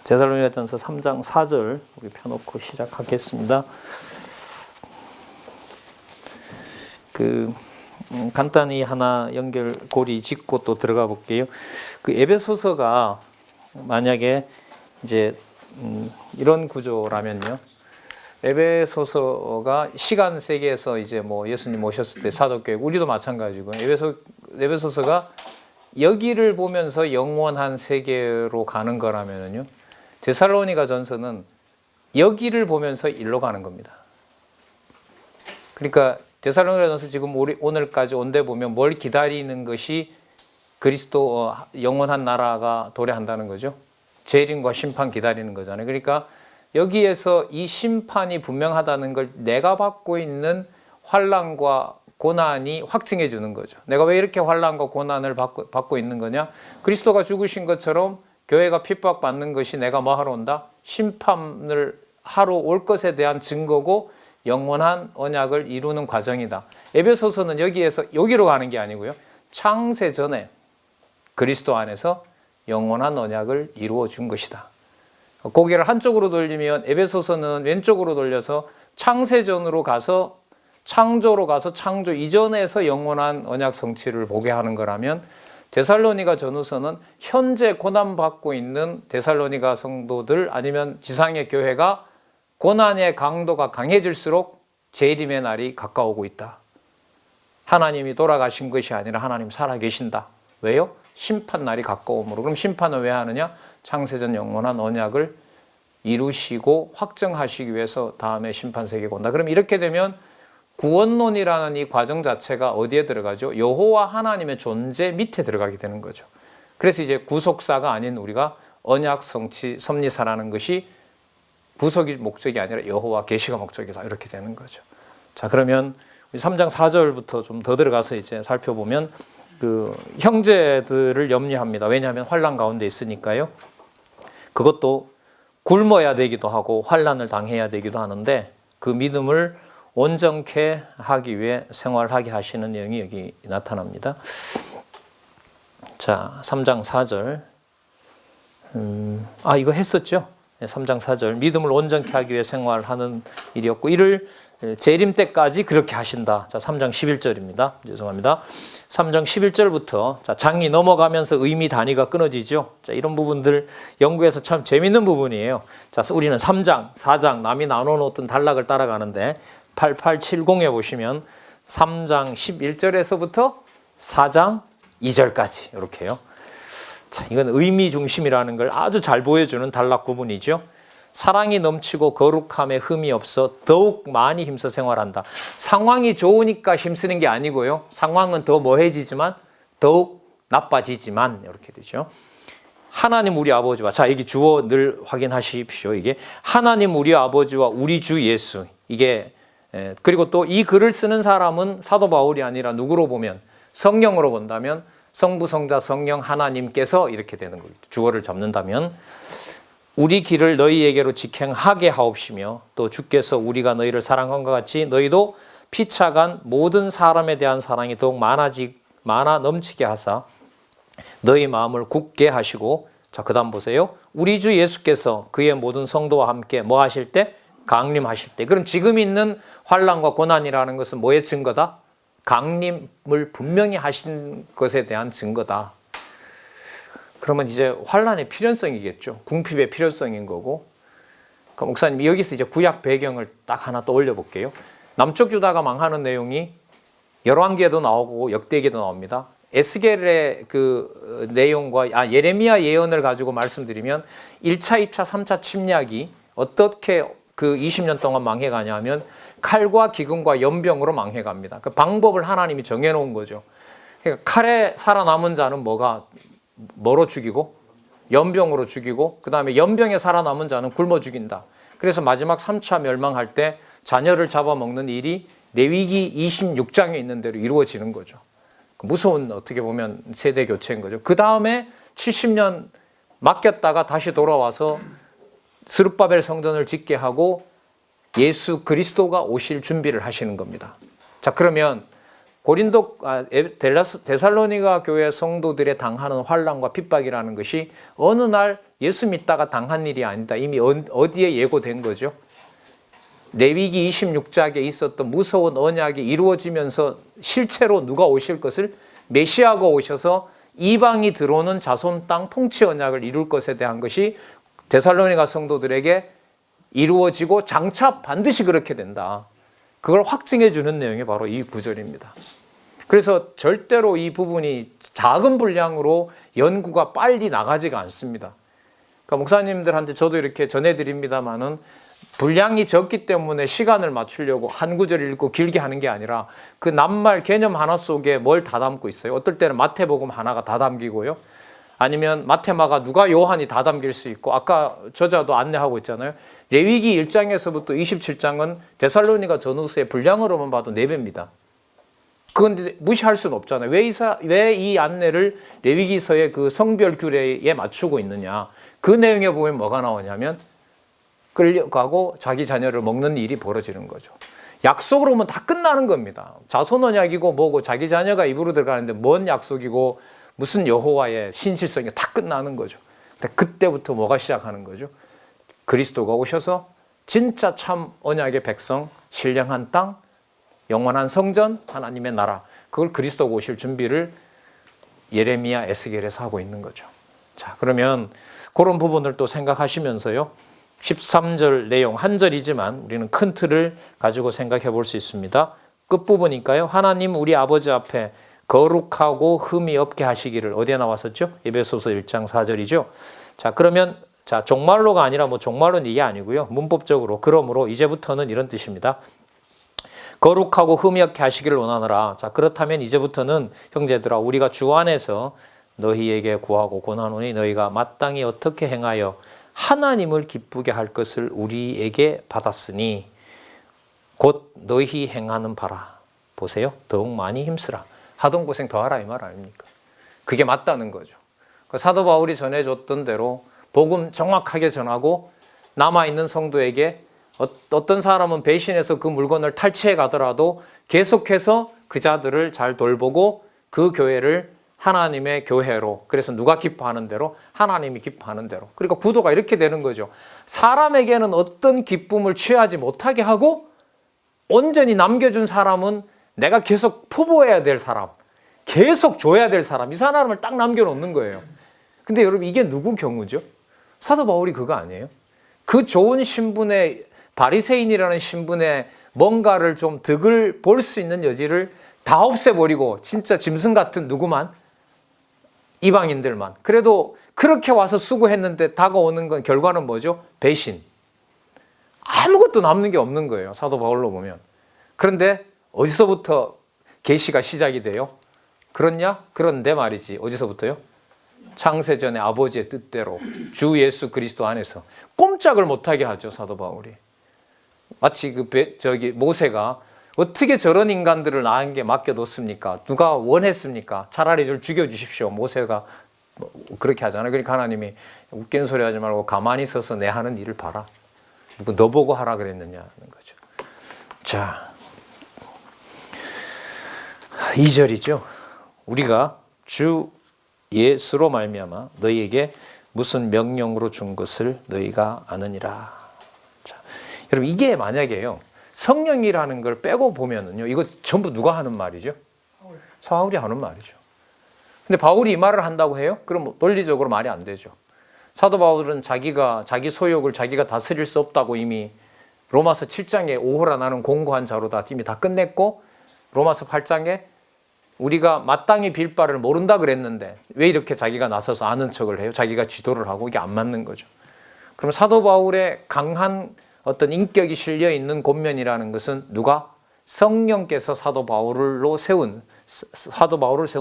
데살로니가전서 3장 4절 우리 펴놓고 시작하겠습니다. 간단히 하나 연결고리 짚고 또 들어가 볼게요. 에베소서가 만약에 이제 이런 구조라면요. 에베소서가 시간 세계에서 이제 뭐 예수님 오셨을 때 사도교회, 우리도 마찬가지고 에베소서가 여기를 보면서 영원한 세계로 가는 거라면요. 데살로니가 전서는 여기를 보면서 일로 가는 겁니다. 그러니까 데살로니가 전서 지금 오늘까지 온데 보면 뭘 기다리는 것이 그리스도 영원한 나라가 도래한다는 거죠. 재림과 심판 기다리는 거잖아요. 그러니까 여기에서 이 심판이 분명하다는 걸 내가 받고 있는 환난과 고난이 확증해 주는 거죠. 내가 왜 이렇게 환난과 고난을 받고 있는 거냐? 그리스도가 죽으신 것처럼 교회가 핍박받는 것이 내가 뭐 하러 온다? 심판을 하러 올 것에 대한 증거고 영원한 언약을 이루는 과정이다. 에베소서는 여기로 가는 게 아니고요. 창세 전에 그리스도 안에서 영원한 언약을 이루어 준 것이다. 고개를 한쪽으로 돌리면 에베소서는 왼쪽으로 돌려서 창세전으로 가서 창조로 가서 창조 이전에서 영원한 언약 성취를 보게 하는 거라면 데살로니가 전후서는 현재 고난받고 있는 데살로니가 성도들 아니면 지상의 교회가 고난의 강도가 강해질수록 재림의 날이 가까우고 있다. 하나님이 돌아가신 것이 아니라 하나님 살아계신다. 왜요? 심판 날이 가까움으로. 그럼 심판은 왜 하느냐? 창세전 영원한 언약을 이루시고 확정하시기 위해서 다음에 심판 세계가 온다. 그럼 이렇게 되면 구원론이라는 이 과정 자체가 어디에 들어가죠? 여호와 하나님의 존재 밑에 들어가게 되는 거죠. 그래서 이제 구속사가 아닌 우리가 언약 성취 섭리사라는 것이 구속이 목적이 아니라 여호와 계시가 목적이다. 이렇게 되는 거죠. 자, 그러면 3장 4절부터 좀 더 들어가서 이제 살펴보면 형제들을 염려합니다. 왜냐하면 환난 가운데 있으니까요. 그것도 굶어야 되기도 하고 환난을 당해야 되기도 하는데 그 믿음을 온전케 하기 위해 생활하게 하시는 내용이 여기 나타납니다. 자, 3장 4절. 이거 했었죠? 3장 4절. 믿음을 온전케 하기 위해 생활하는 일이었고 이를 재림 때까지 그렇게 하신다. 자, 3장 11절입니다. 죄송합니다. 3장 11절부터 자, 장이 넘어가면서 의미 단위가 끊어지죠. 자, 이런 부분들 연구해서 참 재밌는 부분이에요. 자, 우리는 3장, 4장 남이 나눠 놓던 단락을 따라가는데 8870에 보시면 3장 11절에서부터 4장 2절까지 이렇게요. 자, 이건 의미 중심이라는 걸 아주 잘 보여주는 단락 구분이죠. 사랑이 넘치고 거룩함에 흠이 없어 더욱 많이 힘써 생활한다. 상황이 좋으니까 힘쓰는 게 아니고요. 상황은 더 뭐해지지만 더욱 나빠지지만 이렇게 되죠. 하나님 우리 아버지와 자 여기 주어 늘 확인하십시오. 이게 하나님 우리 아버지와 우리 주 예수 이게 그리고 또 이 글을 쓰는 사람은 사도 바울이 아니라 누구로 보면 성령으로 본다면 성부 성자 성령 하나님께서 이렇게 되는 거죠. 주어를 잡는다면 우리 길을 너희에게로 직행하게 하옵시며 또 주께서 우리가 너희를 사랑한 것 같이 너희도 피차간 모든 사람에 대한 사랑이 더욱 많아 넘치게 하사 너희 마음을 굳게 하시고 자 그다음 보세요. 우리 주 예수께서 그의 모든 성도와 함께 뭐 하실 때? 강림하실 때. 그럼 지금 있는 환난과 고난이라는 것은 뭐의 증거다? 강림을 분명히 하신 것에 대한 증거다. 그러면 이제 환난의 필연성이겠죠. 궁핍의 필연성인 거고. 그러니까 목사님 여기서 이제 구약 배경을 딱 하나 떠올려 볼게요. 남쪽 유다가 망하는 내용이 열왕기에도 나오고 역대기에도 나옵니다. 에스겔의 그 내용과 예레미야 예언을 가지고 말씀드리면 1차, 2차, 3차 침략이 어떻게 그 20년 동안 망해가냐 하면 칼과 기근과 연병으로 망해갑니다. 그 방법을 하나님이 정해놓은 거죠. 그러니까 칼에 살아남은 자는 뭐로 죽이고? 연병으로 죽이고 그 다음에 연병에 살아남은 자는 굶어 죽인다. 그래서 마지막 3차 멸망할 때 자녀를 잡아먹는 일이 레위기 26장에 있는 대로 이루어지는 거죠. 무서운 어떻게 보면 세대 교체인 거죠. 그 다음에 70년 맡겼다가 다시 돌아와서 스룹바벨 성전을 짓게 하고 예수 그리스도가 오실 준비를 하시는 겁니다. 자, 그러면 데살로니가 교회 성도들의 당하는 환난과 핍박이라는 것이 어느 날 예수 믿다가 당한 일이 아니다. 이미 어디에 예고된 거죠? 레위기 26장에 있었던 무서운 언약이 이루어지면서 실체로 누가 오실 것을 메시아가 오셔서 이방이 들어오는 자손 땅 통치 언약을 이룰 것에 대한 것이 데살로니가 성도들에게 이루어지고 장차 반드시 그렇게 된다. 그걸 확증해 주는 내용이 바로 이 구절입니다. 그래서 절대로 이 부분이 작은 분량으로 연구가 빨리 나가지가 않습니다. 그러니까 목사님들한테 저도 이렇게 전해드립니다마는 분량이 적기 때문에 시간을 맞추려고 한 구절 읽고 길게 하는 게 아니라 그 낱말 개념 하나 속에 뭘 다 담고 있어요. 어떨 때는 마태복음 하나가 다 담기고요. 아니면 마테마가 누가 요한이 다 담길 수 있고 아까 저자도 안내하고 있잖아요. 레위기 1장에서부터 27장은 데살로니가 전후서의 분량으로만 봐도 4배입니다. 그건 무시할 수는 없잖아요. 왜 이 안내를 레위기서의 그 성별 규례에 맞추고 있느냐. 그 내용에 보면 뭐가 나오냐면 끌려가고 자기 자녀를 먹는 일이 벌어지는 거죠. 약속으로 보면 다 끝나는 겁니다. 자손 언약이고 뭐고 자기 자녀가 입으로 들어가는데 뭔 약속이고 무슨 여호와의 신실성이 다 끝나는 거죠. 근데 그때부터 뭐가 시작하는 거죠? 그리스도가 오셔서 진짜 참 언약의 백성, 신령한 땅, 영원한 성전, 하나님의 나라, 그걸 그리스도가 오실 준비를 예레미야, 에스겔에서 하고 있는 거죠. 자, 그러면 그런 부분을 또 생각하시면서요. 13절 내용 한 절이지만 우리는 큰 틀을 가지고 생각해 볼 수 있습니다. 끝부분이니까요. 하나님 우리 아버지 앞에 거룩하고 흠이 없게 하시기를 어디에 나왔었죠? 에베소서 1장 4절이죠. 자, 그러면 자, 종말로가 아니라 뭐 종말로는 이게 아니고요. 문법적으로 그러므로 이제부터는 이런 뜻입니다. 거룩하고 흠이 없게 하시기를 원하노라. 자, 그렇다면 이제부터는 형제들아 우리가 주 안에서 너희에게 구하고 권하노니 너희가 마땅히 어떻게 행하여 하나님을 기쁘게 할 것을 우리에게 받았으니 곧 너희 행하는 바라. 보세요. 더욱 많이 힘쓰라. 하던 고생 더하라 이 말 아닙니까? 그게 맞다는 거죠. 사도 바울이 전해줬던 대로 복음 정확하게 전하고 남아있는 성도에게 어떤 사람은 배신해서 그 물건을 탈취해 가더라도 계속해서 그 자들을 잘 돌보고 그 교회를 하나님의 교회로, 그래서 누가 기뻐하는 대로 하나님이 기뻐하는 대로, 그러니까 구도가 이렇게 되는 거죠. 사람에게는 어떤 기쁨을 취하지 못하게 하고 온전히 남겨준 사람은 내가 계속 포부해야 될 사람, 계속 줘야 될 사람, 이 사람을 딱 남겨놓는 거예요. 근데 여러분 이게 누구 경우죠? 사도 바울이 그거 아니에요? 그 좋은 신분의 바리새인이라는 신분의 뭔가를 좀 득을 볼 수 있는 여지를 다 없애버리고 진짜 짐승 같은 누구만? 이방인들만. 그래도 그렇게 와서 수고했는데 다가오는 건 결과는 뭐죠? 배신. 아무것도 남는 게 없는 거예요. 사도 바울로 보면. 그런데 어디서부터 계시가 시작이 돼요? 그렇냐? 그런데 말이지. 어디서부터요? 창세전의 아버지의 뜻대로 주 예수 그리스도 안에서 꼼짝을 못하게 하죠. 사도 바울이. 마치 모세가 어떻게 저런 인간들을 나에게 맡겨뒀습니까? 누가 원했습니까? 차라리 저를 죽여주십시오. 모세가 그렇게 하잖아요. 그러니까 하나님이 웃기는 소리 하지 말고 가만히 서서 내 하는 일을 봐라. 너 보고 하라 그랬느냐는 거죠. 자, 2절이죠. 우리가 주 예수로 말미암아 너희에게 무슨 명령으로 준 것을 너희가 아느니라. 자, 여러분 이게 만약에요. 성령이라는 걸 빼고 보면은요, 이거 전부 누가 하는 말이죠? 바울이 하는 말이죠. 근데 바울이 이 말을 한다고 해요? 그럼 논리적으로 말이 안 되죠. 사도 바울은 자기 소욕을 자기가 다스릴 수 없다고 이미 로마서 7장에 오호라 나는 공고한 자로다 이미 다 끝냈고, 로마서 8장에 우리가 마땅히 빌 바를 모른다 그랬는데 왜 이렇게 자기가 나서서 아는 척을 해요? 자기가 지도를 하고 이게 안 맞는 거죠. 그럼 사도 바울의 강한 어떤 인격이 실려 있는 권면이라는 것은 누가? 성령께서 사도 바울을 세운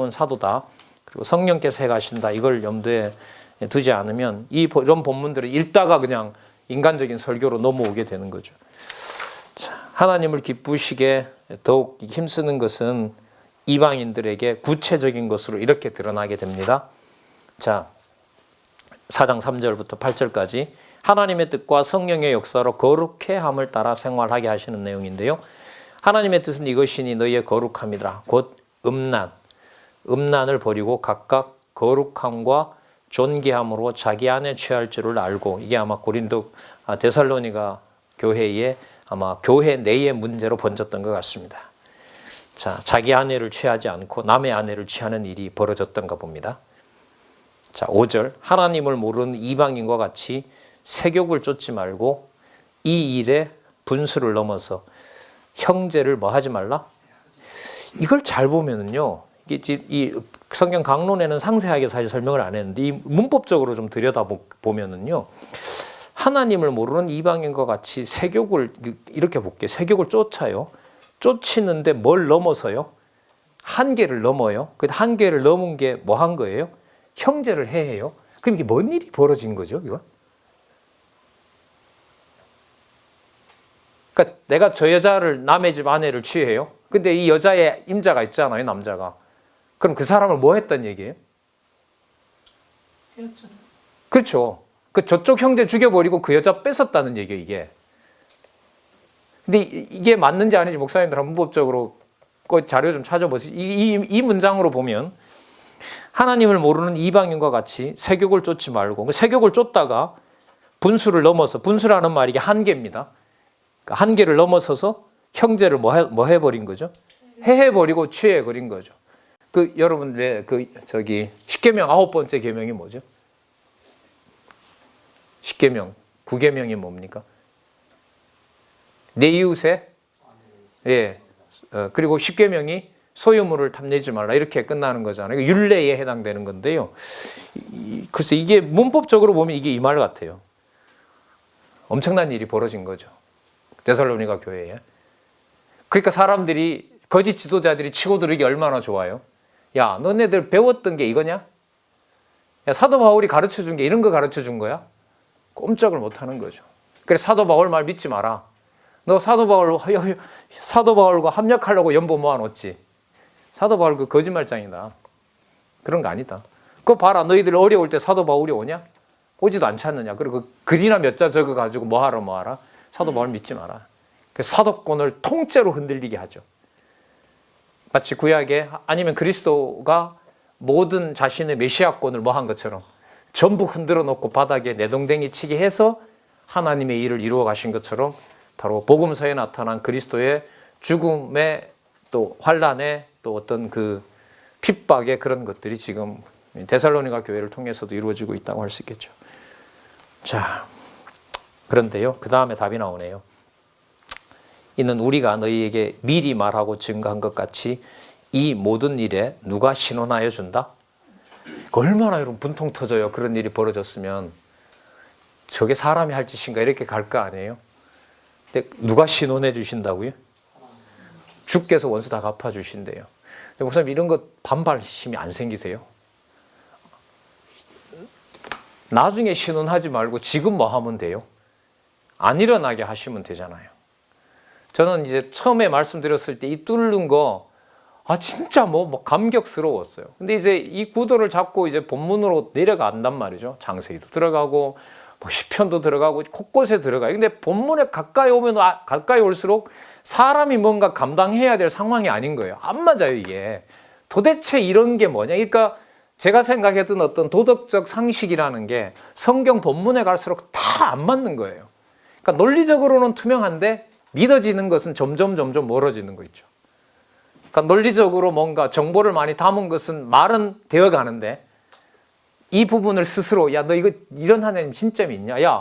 사도다. 그리고 성령께서 해가신다. 이걸 염두에 두지 않으면 이런 본문들을 읽다가 그냥 인간적인 설교로 넘어오게 되는 거죠. 자, 하나님을 기쁘시게 더욱 힘쓰는 것은 이방인들에게 구체적인 것으로 이렇게 드러나게 됩니다. 자, 4장 3절부터 8절까지 하나님의 뜻과 성령의 역사로 거룩해 함을 따라 생활하게 하시는 내용인데요. 하나님의 뜻은 이것이니 너희의 거룩함이라. 곧 음란을 버리고 각각 거룩함과 존귀함으로 자기 안에 취할 줄을 알고. 이게 아마 데살로니가 교회의 아마 교회 내의 문제로 번졌던 것 같습니다. 자, 자기 아내를 취하지 않고 남의 아내를 취하는 일이 벌어졌던가 봅니다. 자, 5절. 하나님을 모르는 이방인과 같이 세욕을 쫓지 말고 이 일에 분수를 넘어서 형제를 뭐 하지 말라? 이걸 잘 보면은요, 이 성경 강론에는 상세하게 사실 설명을 안 했는데 이 문법적으로 좀 들여다보면은요, 하나님을 모르는 이방인과 같이 세욕을 이렇게 볼게요. 세욕을 쫓아요. 쫓이는데 뭘 넘어서요? 한계를 넘어요. 그 한계를 넘은 게 뭐 한 거예요? 형제를 해해요. 그럼 이게 뭔 일이 벌어진 거죠, 이거? 그러니까 내가 저 여자를 남의 집 아내를 취해요. 근데 이 여자의 임자가 있잖아요, 남자가. 그럼 그 사람을 뭐 했단 얘기예요? 헤어졌잖아. 그렇죠. 그 저쪽 형제 죽여버리고 그 여자 뺏었다는 얘기예요, 이게. 근데 이게 맞는지 아닌지 목사님들 한번 문법적으로 그 자료 좀 찾아보세요. 이 문장으로 보면 하나님을 모르는 이방인과 같이 세욕을 쫓지 말고, 세욕을 쫓다가 분수를 넘어서, 분수라는 말이 이게 한계입니다. 그러니까 한계를 넘어서서 형제를 뭐 해버린 거죠? 해해버리고 취해버린 거죠. 여러분 십계명 9번째 계명이 뭐죠? 십계명 9계명이 뭡니까? 내 이웃의 그리고 십계명이 소유물을 탐내지 말라 이렇게 끝나는 거잖아요. 율례에 해당되는 건데요. 글쎄 이게 문법적으로 보면 이게 이 말 같아요. 엄청난 일이 벌어진 거죠. 데살로니가 교회에. 그러니까 사람들이 거짓 지도자들이 치고 들기 얼마나 좋아요. 야, 너네들 배웠던 게 이거냐? 야, 사도 바울이 가르쳐 준 게 이런 거 가르쳐 준 거야? 꼼짝을 못 하는 거죠. 그래 사도 바울 말 믿지 마라. 너 사도 바울과 합력하려고 연보 모아놓지. 사도 바울 그 거짓말장이다. 그런 거 아니다. 그거 봐라. 너희들 어려울 때 사도 바울이 오냐? 오지도 않지 않느냐. 그리고 그 글이나 몇 자 적어가지고 뭐하라. 사도 바울 믿지 마라. 사도권을 통째로 흔들리게 하죠. 마치 구약에 아니면 그리스도가 모든 자신의 메시아권을 뭐 한 것처럼 전부 흔들어 놓고 바닥에 내동댕이 치게 해서 하나님의 일을 이루어 가신 것처럼 바로 복음서에 나타난 그리스도의 죽음의 또 환란의 또 어떤 그 핍박의 그런 것들이 지금 데살로니가 교회를 통해서도 이루어지고 있다고 할 수 있겠죠. 자, 그런데요, 그 다음에 답이 나오네요. 이는 우리가 너희에게 미리 말하고 증거한 것 같이 이 모든 일에 누가 신원하여 준다? 얼마나 여러분 분통 터져요. 그런 일이 벌어졌으면 저게 사람이 할 짓인가 이렇게 갈 거 아니에요. 근데 누가 신원해 주신다고요? 주께서 원수 다 갚아주신대요. 목사님 이런 것 반발심이 안 생기세요? 나중에 신원하지 말고 지금 뭐 하면 돼요? 안 일어나게 하시면 되잖아요. 저는 이제 처음에 말씀드렸을 때 이 뚫는 거, 진짜 뭐 감격스러웠어요. 근데 이제 이 구도를 잡고 이제 본문으로 내려간단 말이죠. 장세기도 들어가고, 뭐 시편도 들어가고, 곳곳에 들어가요. 근데 본문에 가까이 오면 가까이 올수록 사람이 뭔가 감당해야 될 상황이 아닌 거예요. 안 맞아요, 이게. 도대체 이런 게 뭐냐? 그러니까 제가 생각했던 어떤 도덕적 상식이라는 게 성경 본문에 갈수록 다 안 맞는 거예요. 그러니까 논리적으로는 투명한데 믿어지는 것은 점점 멀어지는 거 있죠. 그러니까 논리적으로 뭔가 정보를 많이 담은 것은 말은 되어 가는데 이 부분을 스스로 야, 너 이런 하나님 진짜 믿냐? 야,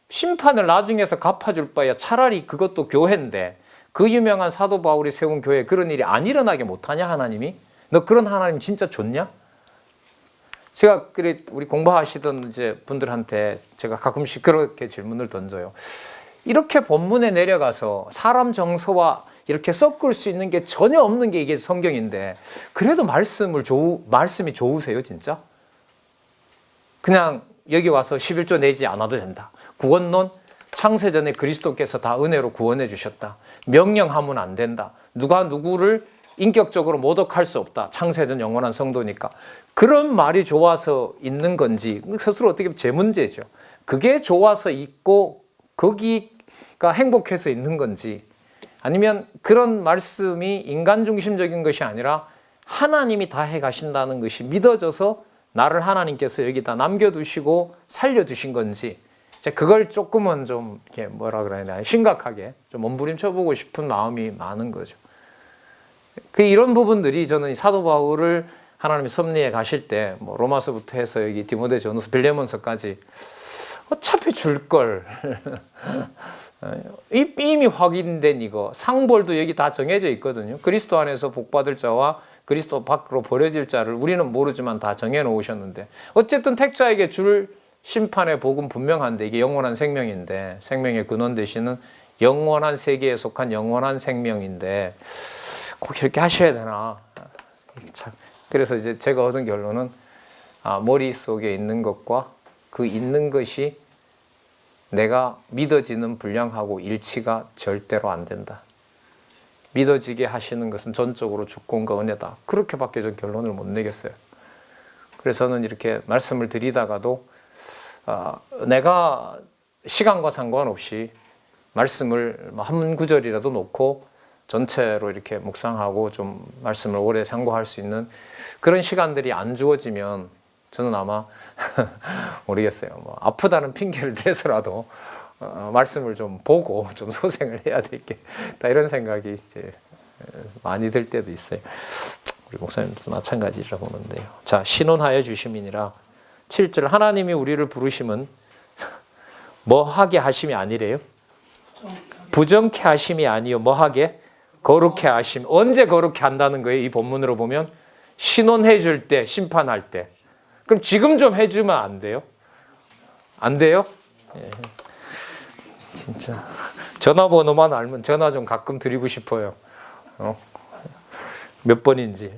심판을 나중에서 갚아줄 바야 차라리 그것도 교회인데 그 유명한 사도 바울이 세운 교회에 그런 일이 안 일어나게 못하냐 하나님이? 너 그런 하나님 진짜 좋냐? 제가 우리 공부하시던 이제 분들한테 제가 가끔씩 그렇게 질문을 던져요. 이렇게 본문에 내려가서 사람 정서와 이렇게 섞을 수 있는 게 전혀 없는 게 이게 성경인데 그래도 말씀이 좋으세요, 진짜? 그냥 여기 와서 11조 내지 않아도 된다. 구원론 창세전에 그리스도께서 다 은혜로 구원해 주셨다. 명령하면 안 된다. 누가 누구를 인격적으로 모독할 수 없다. 창세전 영원한 성도니까. 그런 말이 좋아서 있는 건지 스스로 어떻게 보면 제 문제죠. 그게 좋아서 있고 거기가 행복해서 있는 건지 아니면 그런 말씀이 인간 중심적인 것이 아니라 하나님이 다 해가신다는 것이 믿어져서 나를 하나님께서 여기다 남겨두시고 살려두신 건지 그걸 조금은 좀 이렇게 뭐라 그래야 되나 심각하게 좀 몸부림쳐보고 싶은 마음이 많은 거죠. 이런 부분들이 저는 사도 바울을 하나님이 섭리해 가실 때 뭐 로마서부터 해서 여기 디모데전서 빌레몬서까지 어차피 줄 걸 이미 확인된 이거 상벌도 여기 다 정해져 있거든요. 그리스도 안에서 복받을 자와 그리스도 밖으로 버려질 자를 우리는 모르지만 다 정해 놓으셨는데 어쨌든 택자에게 줄 심판의 복은 분명한데 이게 영원한 생명인데 생명의 근원 되시는 영원한 세계에 속한 영원한 생명인데 꼭 이렇게 하셔야 되나. 그래서 이제 제가 얻은 결론은 머릿속에 있는 것과 그 있는 것이 내가 믿어지는 분량하고 일치가 절대로 안 된다. 믿어지게 하시는 것은 전적으로 주권과 은혜다. 그렇게밖에 전 결론을 못 내겠어요. 그래서 저는 이렇게 말씀을 드리다가도 내가 시간과 상관없이 말씀을 한 구절이라도 놓고 전체로 이렇게 묵상하고 좀 말씀을 오래 상고할 수 있는 그런 시간들이 안 주어지면 저는 아마 모르겠어요. 뭐 아프다는 핑계를 대서라도 말씀을 좀 보고 좀 소생을 해야 될게 이런 생각이 이제 많이 들 때도 있어요. 우리 목사님도 마찬가지라고 보는데요. 자, 신원하여 주심이니라 7절 하나님이 우리를 부르심은 뭐 하게 하심이 아니래요. 부정케 하심이 아니요 뭐 하게 거룩해 하심. 언제 거룩해 한다는 거예요? 이 본문으로 보면 신원해 줄 때, 심판할 때. 그럼 지금 좀 해주면 안 돼요? 안 돼요? 예. 진짜 전화번호만 알면 전화 좀 가끔 드리고 싶어요. 몇 번인지.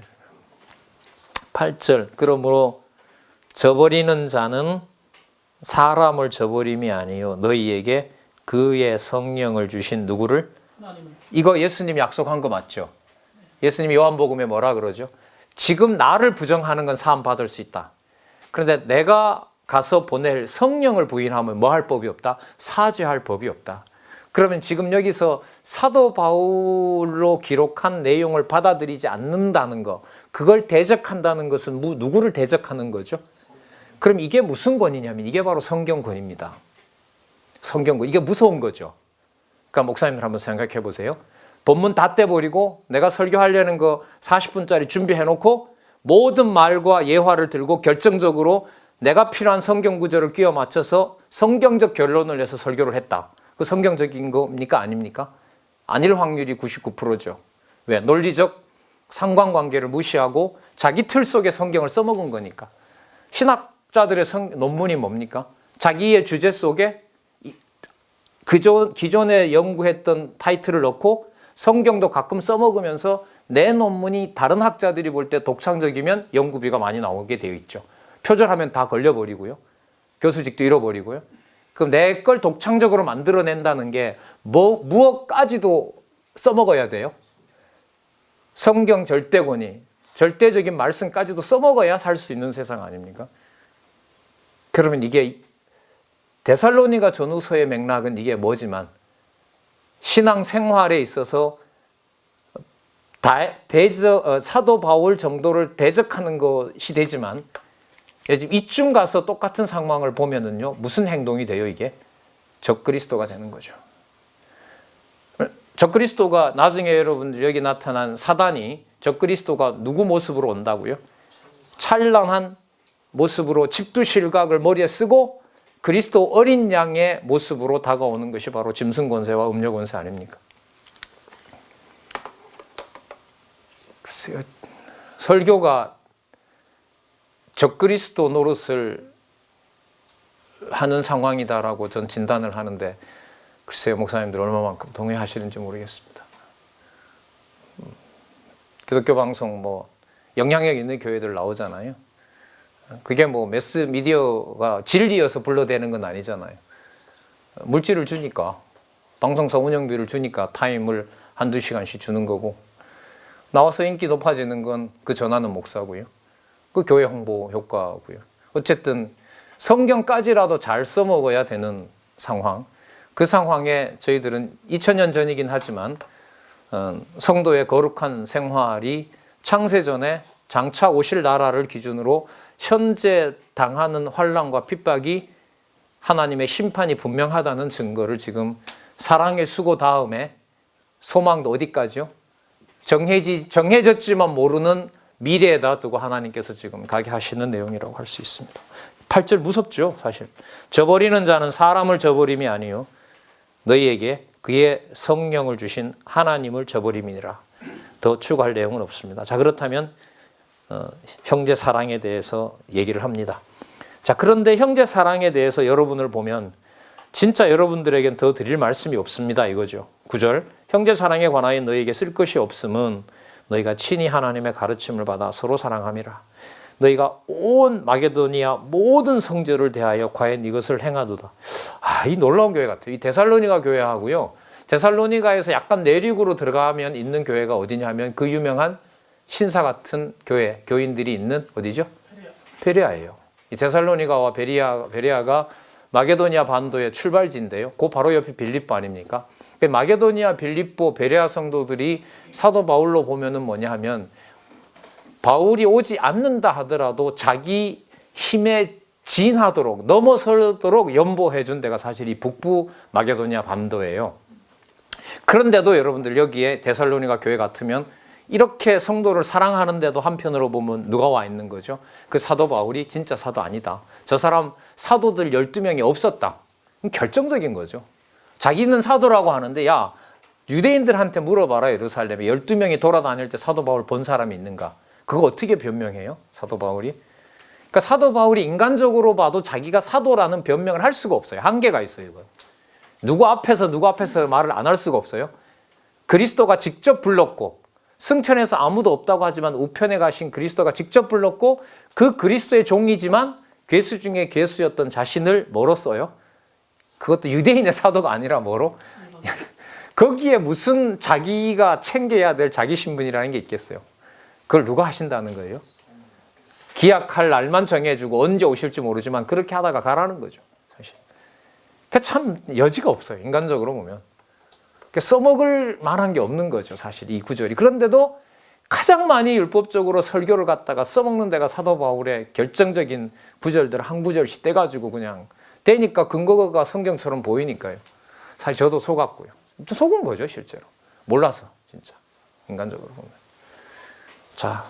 8절 그러므로 저버리는 자는 사람을 저버림이 아니요 너희에게 그의 성령을 주신 누구를? 이거 예수님이 약속한 거 맞죠? 예수님이 요한복음에 뭐라 그러죠? 지금 나를 부정하는 건 사함 받을 수 있다. 그런데 내가 가서 보낼 성령을 부인하면 뭐 할 법이 없다? 사죄할 법이 없다. 그러면 지금 여기서 사도 바울로 기록한 내용을 받아들이지 않는다는 거, 그걸 대적한다는 것은 누구를 대적하는 거죠? 그럼 이게 무슨 권위냐면 이게 바로 성경권입니다. 성경권. 이게 무서운 거죠. 그러니까 목사님들 한번 생각해 보세요. 본문 다 떼버리고 내가 설교하려는 거 40분짜리 준비해놓고 모든 말과 예화를 들고 결정적으로 내가 필요한 성경 구절을 끼워 맞춰서 성경적 결론을 내서 설교를 했다. 그 성경적인 겁니까? 아닙니까? 아닐 확률이 99%죠. 왜? 논리적 상관관계를 무시하고 자기 틀 속에 성경을 써먹은 거니까. 신학자들의 논문이 뭡니까? 자기의 주제 속에 기존에 연구했던 타이틀을 넣고 성경도 가끔 써먹으면서 내 논문이 다른 학자들이 볼 때 독창적이면 연구비가 많이 나오게 되어 있죠. 표절하면 다 걸려버리고요. 교수직도 잃어버리고요. 그럼 내 걸 독창적으로 만들어낸다는 게 무엇까지도 써먹어야 돼요? 성경 절대권위, 절대적인 말씀까지도 써먹어야 살 수 있는 세상 아닙니까? 그러면 이게 데살로니가 전후서의 맥락은 이게 뭐지만 신앙 생활에 있어서 사도 바울 정도를 대적하는 것이 되지만 이쯤 가서 똑같은 상황을 보면은요 무슨 행동이 돼요? 이게 적그리스도가 되는 거죠. 적그리스도가 나중에 여러분들 여기 나타난 사단이 적그리스도가 누구 모습으로 온다고요? 찬란한 모습으로 집두실각을 머리에 쓰고 그리스도 어린 양의 모습으로 다가오는 것이 바로 짐승권세와 음료권세 아닙니까? 글쎄요, 설교가 적그리스도 노릇을 하는 상황이다라고 전 진단을 하는데 글쎄요, 목사님들 얼마만큼 동의하시는지 모르겠습니다. 기독교 방송 뭐 영향력 있는 교회들 나오잖아요. 그게 뭐 매스 미디어가 진리여서 불러대는 건 아니잖아요. 물질을 주니까, 방송사 운영비를 주니까 타임을 한두 시간씩 주는 거고, 나와서 인기 높아지는 건 그 전하는 목사고요. 그 교회 홍보 효과고요. 어쨌든 성경까지라도 잘 써먹어야 되는 상황. 그 상황에 저희들은 2000년 전이긴 하지만 성도의 거룩한 생활이 창세전에 장차 오실 나라를 기준으로 현재 당하는 환난과 핍박이 하나님의 심판이 분명하다는 증거를 지금 사랑의 수고 다음에 소망도 어디까지요? 정해졌지만 모르는 미래에다 두고 하나님께서 지금 가게 하시는 내용이라고 할 수 있습니다. 8절 무섭죠, 사실. 저버리는 자는 사람을 저버림이 아니요 너희에게 그의 성령을 주신 하나님을 저버림이니라. 더 추가할 내용은 없습니다. 자, 그렇다면 형제 사랑에 대해서 얘기를 합니다. 자, 그런데 형제 사랑에 대해서 여러분을 보면 진짜 여러분들에겐 더 드릴 말씀이 없습니다, 이거죠. 9절 형제 사랑에 관하여 너희에게 쓸 것이 없음은 너희가 친히 하나님의 가르침을 받아 서로 사랑함이라. 너희가 온 마게도니아 모든 성전을 대하여 과연 이것을 행하도다. 이 놀라운 교회 같아요. 이 데살로니가 교회하고요, 데살로니가에서 약간 내륙으로 들어가면 있는 교회가 어디냐 하면 그 유명한 신사 같은 교회, 교인들이 있는 어디죠? 베레아예요. 이 데살로니가와 베레아가 마게도니아 반도의 출발지인데요. 그 바로 옆에 빌립보 아닙니까? 마게도니아, 빌립보, 베레아 성도들이 사도 바울로 보면은 뭐냐 하면 바울이 오지 않는다 하더라도 자기 힘에 진하도록 넘어서도록 연보해 준 데가 사실 이 북부 마게도니아 반도예요. 그런데도 여러분들 여기에 데살로니가 교회 같으면 이렇게 성도를 사랑하는데도 한편으로 보면 누가 와 있는 거죠? 그 사도 바울이 진짜 사도 아니다. 저 사람 사도들 12명이 없었다. 결정적인 거죠. 자기는 사도라고 하는데 야, 유대인들한테 물어봐라. 예루살렘에 12명이 돌아다닐 때 사도 바울 본 사람이 있는가? 그거 어떻게 변명해요? 사도 바울이? 그러니까 사도 바울이 인간적으로 봐도 자기가 사도라는 변명을 할 수가 없어요. 한계가 있어요. 이건. 누구 앞에서 말을 안 할 수가 없어요. 그리스도가 직접 불렀고 승천에서 아무도 없다고 하지만 우편에 가신 그리스도가 직접 불렀고 그 그리스도의 종이지만 괴수 중에 괴수였던 자신을 뭐로 써요? 그것도 유대인의 사도가 아니라 뭐로? 거기에 무슨 자기가 챙겨야 될 자기 신분이라는 게 있겠어요? 그걸 누가 하신다는 거예요? 기약할 날만 정해주고 언제 오실지 모르지만 그렇게 하다가 가라는 거죠. 사실. 참 여지가 없어요. 인간적으로 보면. 써먹을 만한 게 없는 거죠. 사실 이 구절이. 그런데도 가장 많이 율법적으로 설교를 갖다가 써먹는 데가 사도 바울의 결정적인 구절들 한 구절씩 떼가지고 그냥 되니까 근거가 성경처럼 보이니까요. 사실 저도 속았고요. 속은 거죠, 실제로. 몰라서 진짜 인간적으로 보면. 자,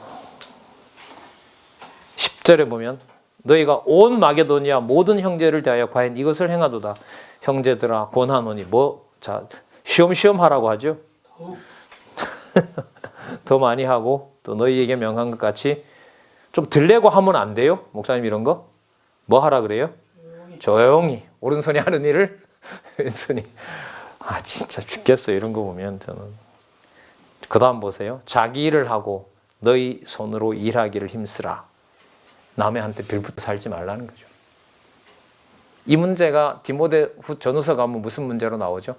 10절에 보면 너희가 온 마게도니아 모든 형제를 대하여 과연 이것을 행하도다. 형제들아 권하노니 자 쉬엄쉬엄 하라고 하죠. 더 많이 하고 또 너희에게 명한 것 같이 좀 들레고 하면 안 돼요? 목사님 이런 거? 뭐 하라 그래요? 조용히 오른손이 하는 일을 왼손이 진짜 죽겠어요. 이런 거 보면 저는. 그 다음 보세요. 자기 일을 하고 너희 손으로 일하기를 힘쓰라. 남의한테 빌붙어 살지 말라는 거죠. 이 문제가 디모데 전후서 가면 무슨 문제로 나오죠?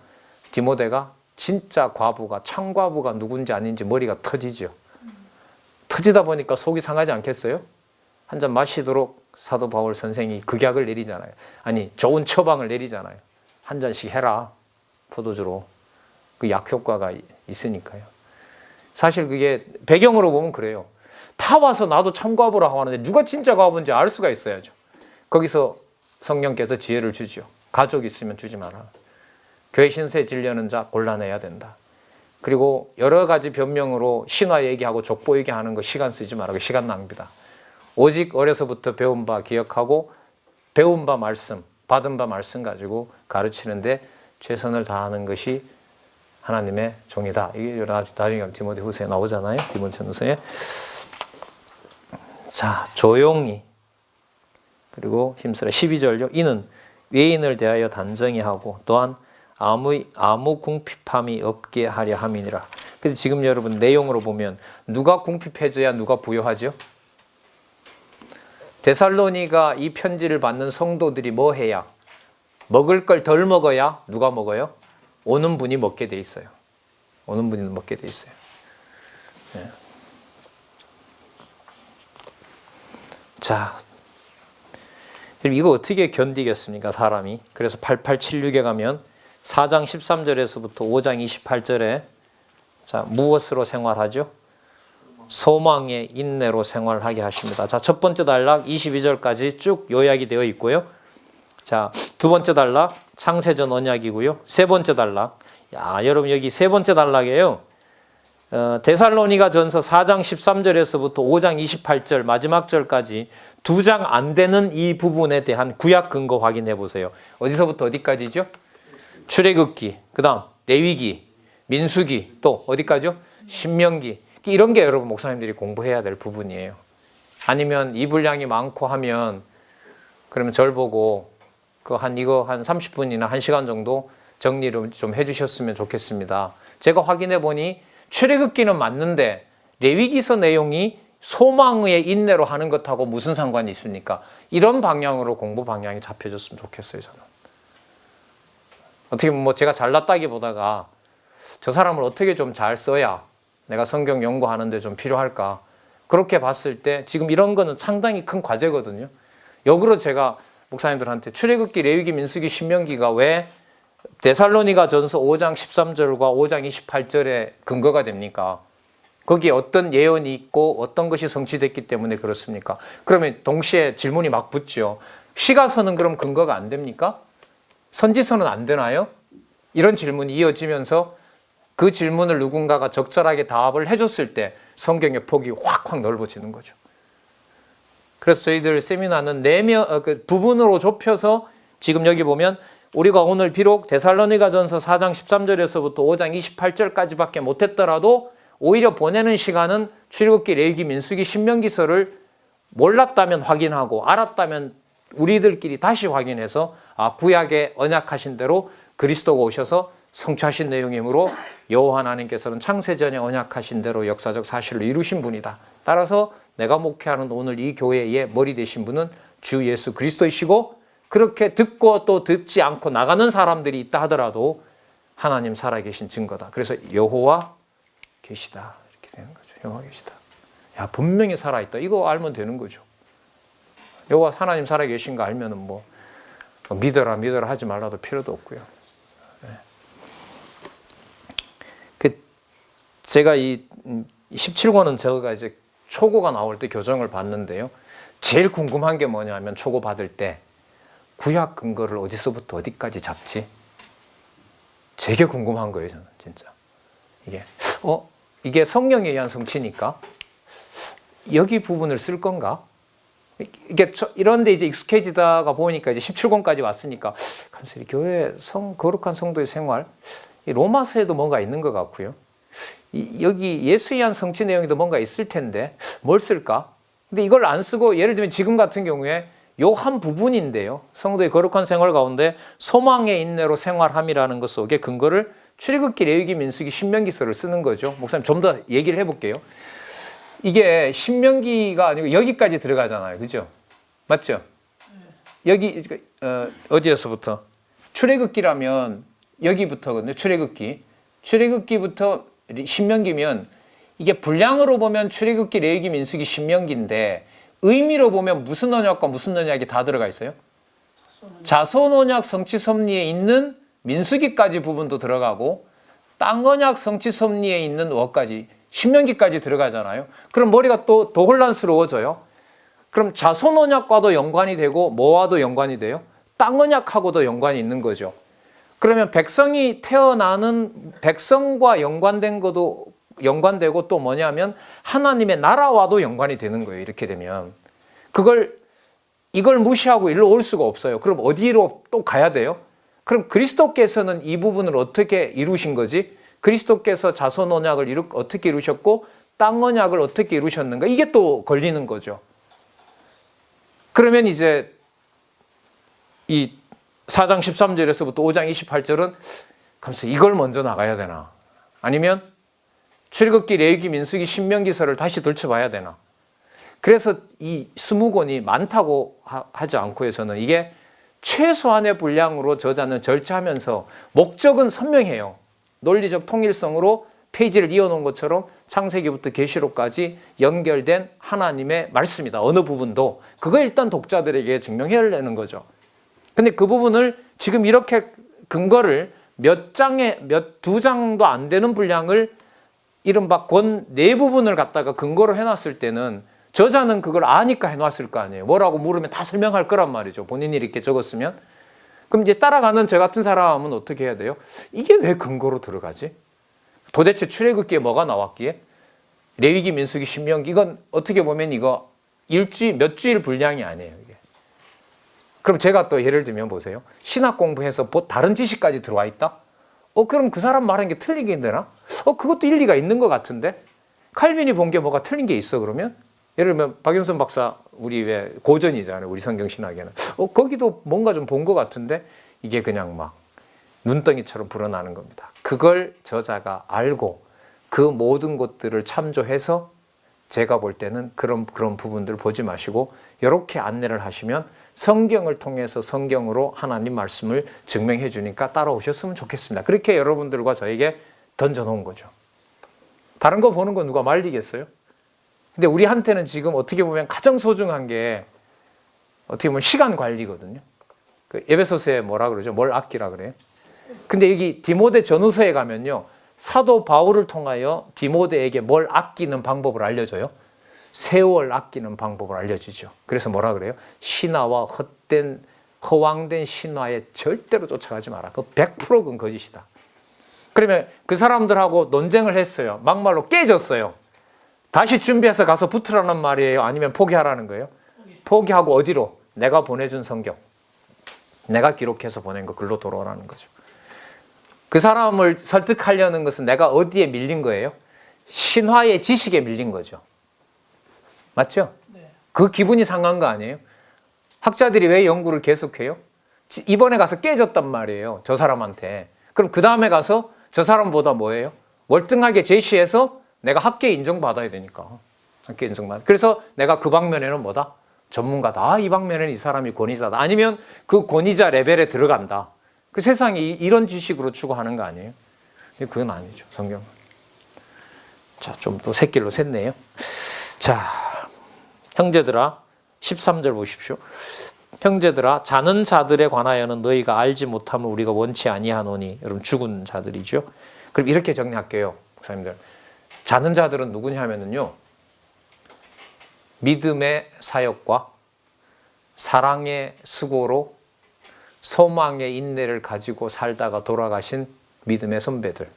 디모데가 진짜 과부가 참과부가 누군지 아닌지 머리가 터지죠. 터지다 보니까 속이 상하지 않겠어요? 한 잔 마시도록 사도 바울 선생이 극약을 내리잖아요. 아니 좋은 처방을 내리잖아요. 한 잔씩 해라. 포도주로. 그 약 효과가 있으니까요. 사실 그게 배경으로 보면 그래요. 다 와서 나도 참과부라고 하는데 누가 진짜 과부인지 알 수가 있어야죠. 거기서 성령께서 지혜를 주죠. 가족 있으면 주지 마라. 교회 신세 지려는 자 곤란해야 된다. 그리고 여러 가지 변명으로 신화 얘기하고 족보 얘기하는 거 시간 쓰지 말라고. 시간 낭비다. 오직 어려서부터 배운 바 기억하고 배운 바 말씀, 받은 바 말씀 가지고 가르치는데 최선을 다하는 것이 하나님의 종이다. 이게 나중에 디모데 후서에 나오잖아요. 디모데 전서에. 자, 조용히. 그리고 힘쓰라. 12절요. 이는 외인을 대하여 단정히 하고 또한 아무 궁핍함이 없게 하려 함이니라. 근데 지금 여러분 내용으로 보면 누가 궁핍해져야 누가 부요하죠? 데살로니가 이 편지를 받는 성도들이 뭐 해야? 먹을 걸 덜 먹어야 누가 먹어요? 오는 분이 먹게 돼 있어요. 오는 분이 먹게 돼 있어요. 네. 자, 이거 어떻게 견디겠습니까, 사람이? 그래서 8876에 가면 4장 13절에서부터 5장 28절에 자, 무엇으로 생활하죠? 소망의 인내로 생활하게 하십니다. 자, 첫 번째 단락 22절까지 쭉 요약이 되어 있고요. 자, 두 번째 단락 창세전 언약이고요. 세 번째 단락, 야, 여러분 여기 세 번째 단락이에요. 데살로니가 전서 4장 13절에서부터 5장 28절 마지막 절까지 2장 안 되는 이 부분에 대한 구약 근거 확인해 보세요. 어디서부터 어디까지죠? 출애굽기, 그 다음 레위기, 민수기, 또 어디까지요? 신명기. 이런 게 여러분 목사님들이 공부해야 될 부분이에요. 아니면 이 분량이 많고 하면 그러면 절 보고 이거 한 30분이나 1시간 정도 정리를 좀 해주셨으면 좋겠습니다. 제가 확인해 보니 출애굽기는 맞는데 레위기서 내용이 소망의 인내로 하는 것하고 무슨 상관이 있습니까? 이런 방향으로 공부 방향이 잡혀졌으면 좋겠어요, 저는. 어떻게 보면 제가 잘났다기보다가 저 사람을 어떻게 좀 잘 써야 내가 성경 연구하는데 좀 필요할까? 그렇게 봤을 때 지금 이런 거는 상당히 큰 과제거든요. 역으로 제가 목사님들한테 출애굽기, 레위기, 민수기, 신명기가 왜 데살로니가 전서 5장 13절과 5장 28절에 근거가 됩니까? 거기에 어떤 예언이 있고 어떤 것이 성취됐기 때문에 그렇습니까? 그러면 동시에 질문이 막 붙죠. 시가서는 그럼 근거가 안 됩니까? 선지서는 안 되나요? 이런 질문이 이어지면서 그 질문을 누군가가 적절하게 답을 해줬을 때 성경의 폭이 확 넓어지는 거죠. 그래서 저희들 세미나는 부분으로 좁혀서 지금 여기 보면 우리가 오늘 비록 데살로니가전서 4장 13절에서부터 5장 28절까지밖에 못했더라도 오히려 보내는 시간은 출애굽기, 레위기, 민수기, 신명기서를 몰랐다면 확인하고 알았다면 우리들끼리 다시 확인해서 구약에 언약하신 대로 그리스도가 오셔서 성취하신 내용이므로 여호와 하나님께서는 창세전에 언약하신 대로 역사적 사실로 이루신 분이다. 따라서 내가 목회하는 오늘 이 교회의 머리 되신 분은 주 예수 그리스도이시고 그렇게 듣고 또 듣지 않고 나가는 사람들이 있다 하더라도 하나님 살아계신 증거다. 그래서 여호와 계시다. 이렇게 되는 거죠. 여호와 계시다. 야, 분명히 살아있다. 이거 알면 되는 거죠. 여호와 하나님 살아계신 거 알면은 뭐 믿어라 하지 말라도 필요도 없고요. 제가 이 17권은 제가 이제 초고가 나올 때 교정을 봤는데요. 제일 궁금한 게 뭐냐면 초고 받을 때 구약 근거를 어디서부터 어디까지 잡지? 되게 궁금한 거예요, 저는 진짜. 이게 성령에 의한 성취니까 여기 부분을 쓸 건가? 이런데 이제 익숙해지다가 보니까 이제 17권까지 왔으니까 감사히 교회 거룩한 성도의 생활, 로마서에도 뭔가 있는 것 같고요. 여기 예수에 의한 성취 내용에도 뭔가 있을 텐데 뭘 쓸까? 근데 이걸 안 쓰고 예를 들면 지금 같은 경우에 요 한 부분인데요. 성도의 거룩한 생활 가운데 소망의 인내로 생활함이라는 것 속에 근거를 출애굽기, 레위기, 민수기, 신명기서를 쓰는 거죠. 목사님 좀 더 얘기를 해볼게요. 이게 신명기가 아니고 여기까지 들어가잖아요. 그죠? 맞죠? 여기 어디에서부터? 출애굽기라면 여기부터거든요. 출애굽기부터 신명기면 이게 분량으로 보면 출애굽기, 레위기, 민수기, 신명기인데 의미로 보면 무슨 언약과 무슨 언약이 다 들어가 있어요? 자손 언약 성취 섭리에 있는 민수기까지 부분도 들어가고 땅 언약 성취 섭리에 있는 뭐까지 신명기까지 들어가잖아요. 그럼 머리가 또 더 혼란스러워져요. 그럼 자손 언약과도 연관이 되고 뭐와도 연관이 돼요? 땅 언약하고도 연관이 있는 거죠. 그러면 백성이 태어나는 백성과 연관되고 또 뭐냐면 하나님의 나라와도 연관이 되는 거예요. 이렇게 되면 이걸 무시하고 일로 올 수가 없어요. 그럼 어디로 또 가야 돼요? 그럼 그리스도께서는 이 부분을 어떻게 이루신 거지? 그리스도께서 자손 언약을 어떻게 이루셨고 땅 언약을 어떻게 이루셨는가? 이게 또 걸리는 거죠. 그러면 이제 이 4장 13절에서부터 5장 28절은 이걸 먼저 나가야 되나? 아니면 출애굽기, 레위기, 민수기, 신명기서를 다시 들춰봐야 되나? 그래서 이 20권이 많다고 하지 않고 해서는 이게 최소한의 분량으로 저자는 절차하면서 목적은 선명해요. 논리적 통일성으로 페이지를 이어놓은 것처럼 창세기부터 계시록까지 연결된 하나님의 말씀이다. 어느 부분도. 그거 일단 독자들에게 증명해야 되는 거죠. 근데 그 부분을 지금 이렇게 근거를 두 장도 안 되는 분량을 이른바 권 네 부분을 갖다가 근거로 해놨을 때는 저자는 그걸 아니까 해놨을 거 아니에요. 뭐라고 물으면 다 설명할 거란 말이죠. 본인이 이렇게 적었으면. 그럼 이제 따라가는 저 같은 사람은 어떻게 해야 돼요? 이게 왜 근거로 들어가지? 도대체 출애굽기에 뭐가 나왔기에? 레위기, 민수기, 신명기, 이건 어떻게 보면 이거 일주일, 몇 주일 분량이 아니에요, 이게. 그럼 제가 또 예를 들면 보세요. 신학 공부해서 다른 지식까지 들어와 있다? 그럼 그 사람 말한 게 틀리게 되나? 그것도 일리가 있는 것 같은데? 칼빈이 본 게 뭐가 틀린 게 있어, 그러면? 예를 들면, 박윤선 박사, 우리 왜 고전이잖아요, 우리 성경신학에는. 거기도 뭔가 좀 본 것 같은데? 이게 그냥 막 눈덩이처럼 불어나는 겁니다. 그걸 저자가 알고 그 모든 것들을 참조해서 제가 볼 때는 그런 부분들을 보지 마시고 이렇게 안내를 하시면 성경을 통해서 성경으로 하나님 말씀을 증명해 주니까 따라오셨으면 좋겠습니다. 그렇게 여러분들과 저에게 던져놓은 거죠. 다른 거 보는 거 누가 말리겠어요? 근데 우리한테는 지금 어떻게 보면 가장 소중한 게 어떻게 보면 시간 관리거든요. 그 에베소서에 뭐라 그러죠? 뭘 아끼라 그래요? 근데 여기 디모데 전후서에 가면요. 사도 바울을 통하여 디모데에게 뭘 아끼는 방법을 알려줘요? 세월 아끼는 방법을 알려주죠. 그래서 뭐라 그래요? 신화와 허황된 신화에 절대로 쫓아가지 마라. 그 100% 그건 거짓이다. 그러면 그 사람들하고 논쟁을 했어요. 막말로 깨졌어요. 다시 준비해서 가서 붙으라는 말이에요? 아니면 포기하라는 거예요? 포기하고 어디로? 내가 보내준 성경. 내가 기록해서 보낸 거 글로 돌아오라는 거죠. 그 사람을 설득하려는 것은 내가 어디에 밀린 거예요? 신화의 지식에 밀린 거죠. 맞죠? 네. 그 기분이 상한 거 아니에요? 학자들이 왜 연구를 계속해요? 이번에 가서 깨졌단 말이에요. 저 사람한테. 그럼 그 다음에 가서 저 사람보다 뭐예요? 월등하게 제시해서 내가 학계 인정받아야 되니까. 학계 인정받아. 그래서 내가 그 방면에는 뭐다? 전문가다. 이 방면에는 이 사람이 권위자다. 아니면 그 권위자 레벨에 들어간다. 그 세상이 이런 지식으로 추구하는 거 아니에요? 그건 아니죠, 성경은. 자, 좀 또 새길로 샜네요. 자, 형제들아, 13절 보십시오. 형제들아, 자는 자들에 관하여는 너희가 알지 못함을 우리가 원치 아니하노니. 여러분, 죽은 자들이죠. 그럼 이렇게 정리할게요, 목사님들. 자는 자들은 누구냐 하면은요, 믿음의 사역과 사랑의 수고로 소망의 인내를 가지고 살다가 돌아가신 믿음의 선배들.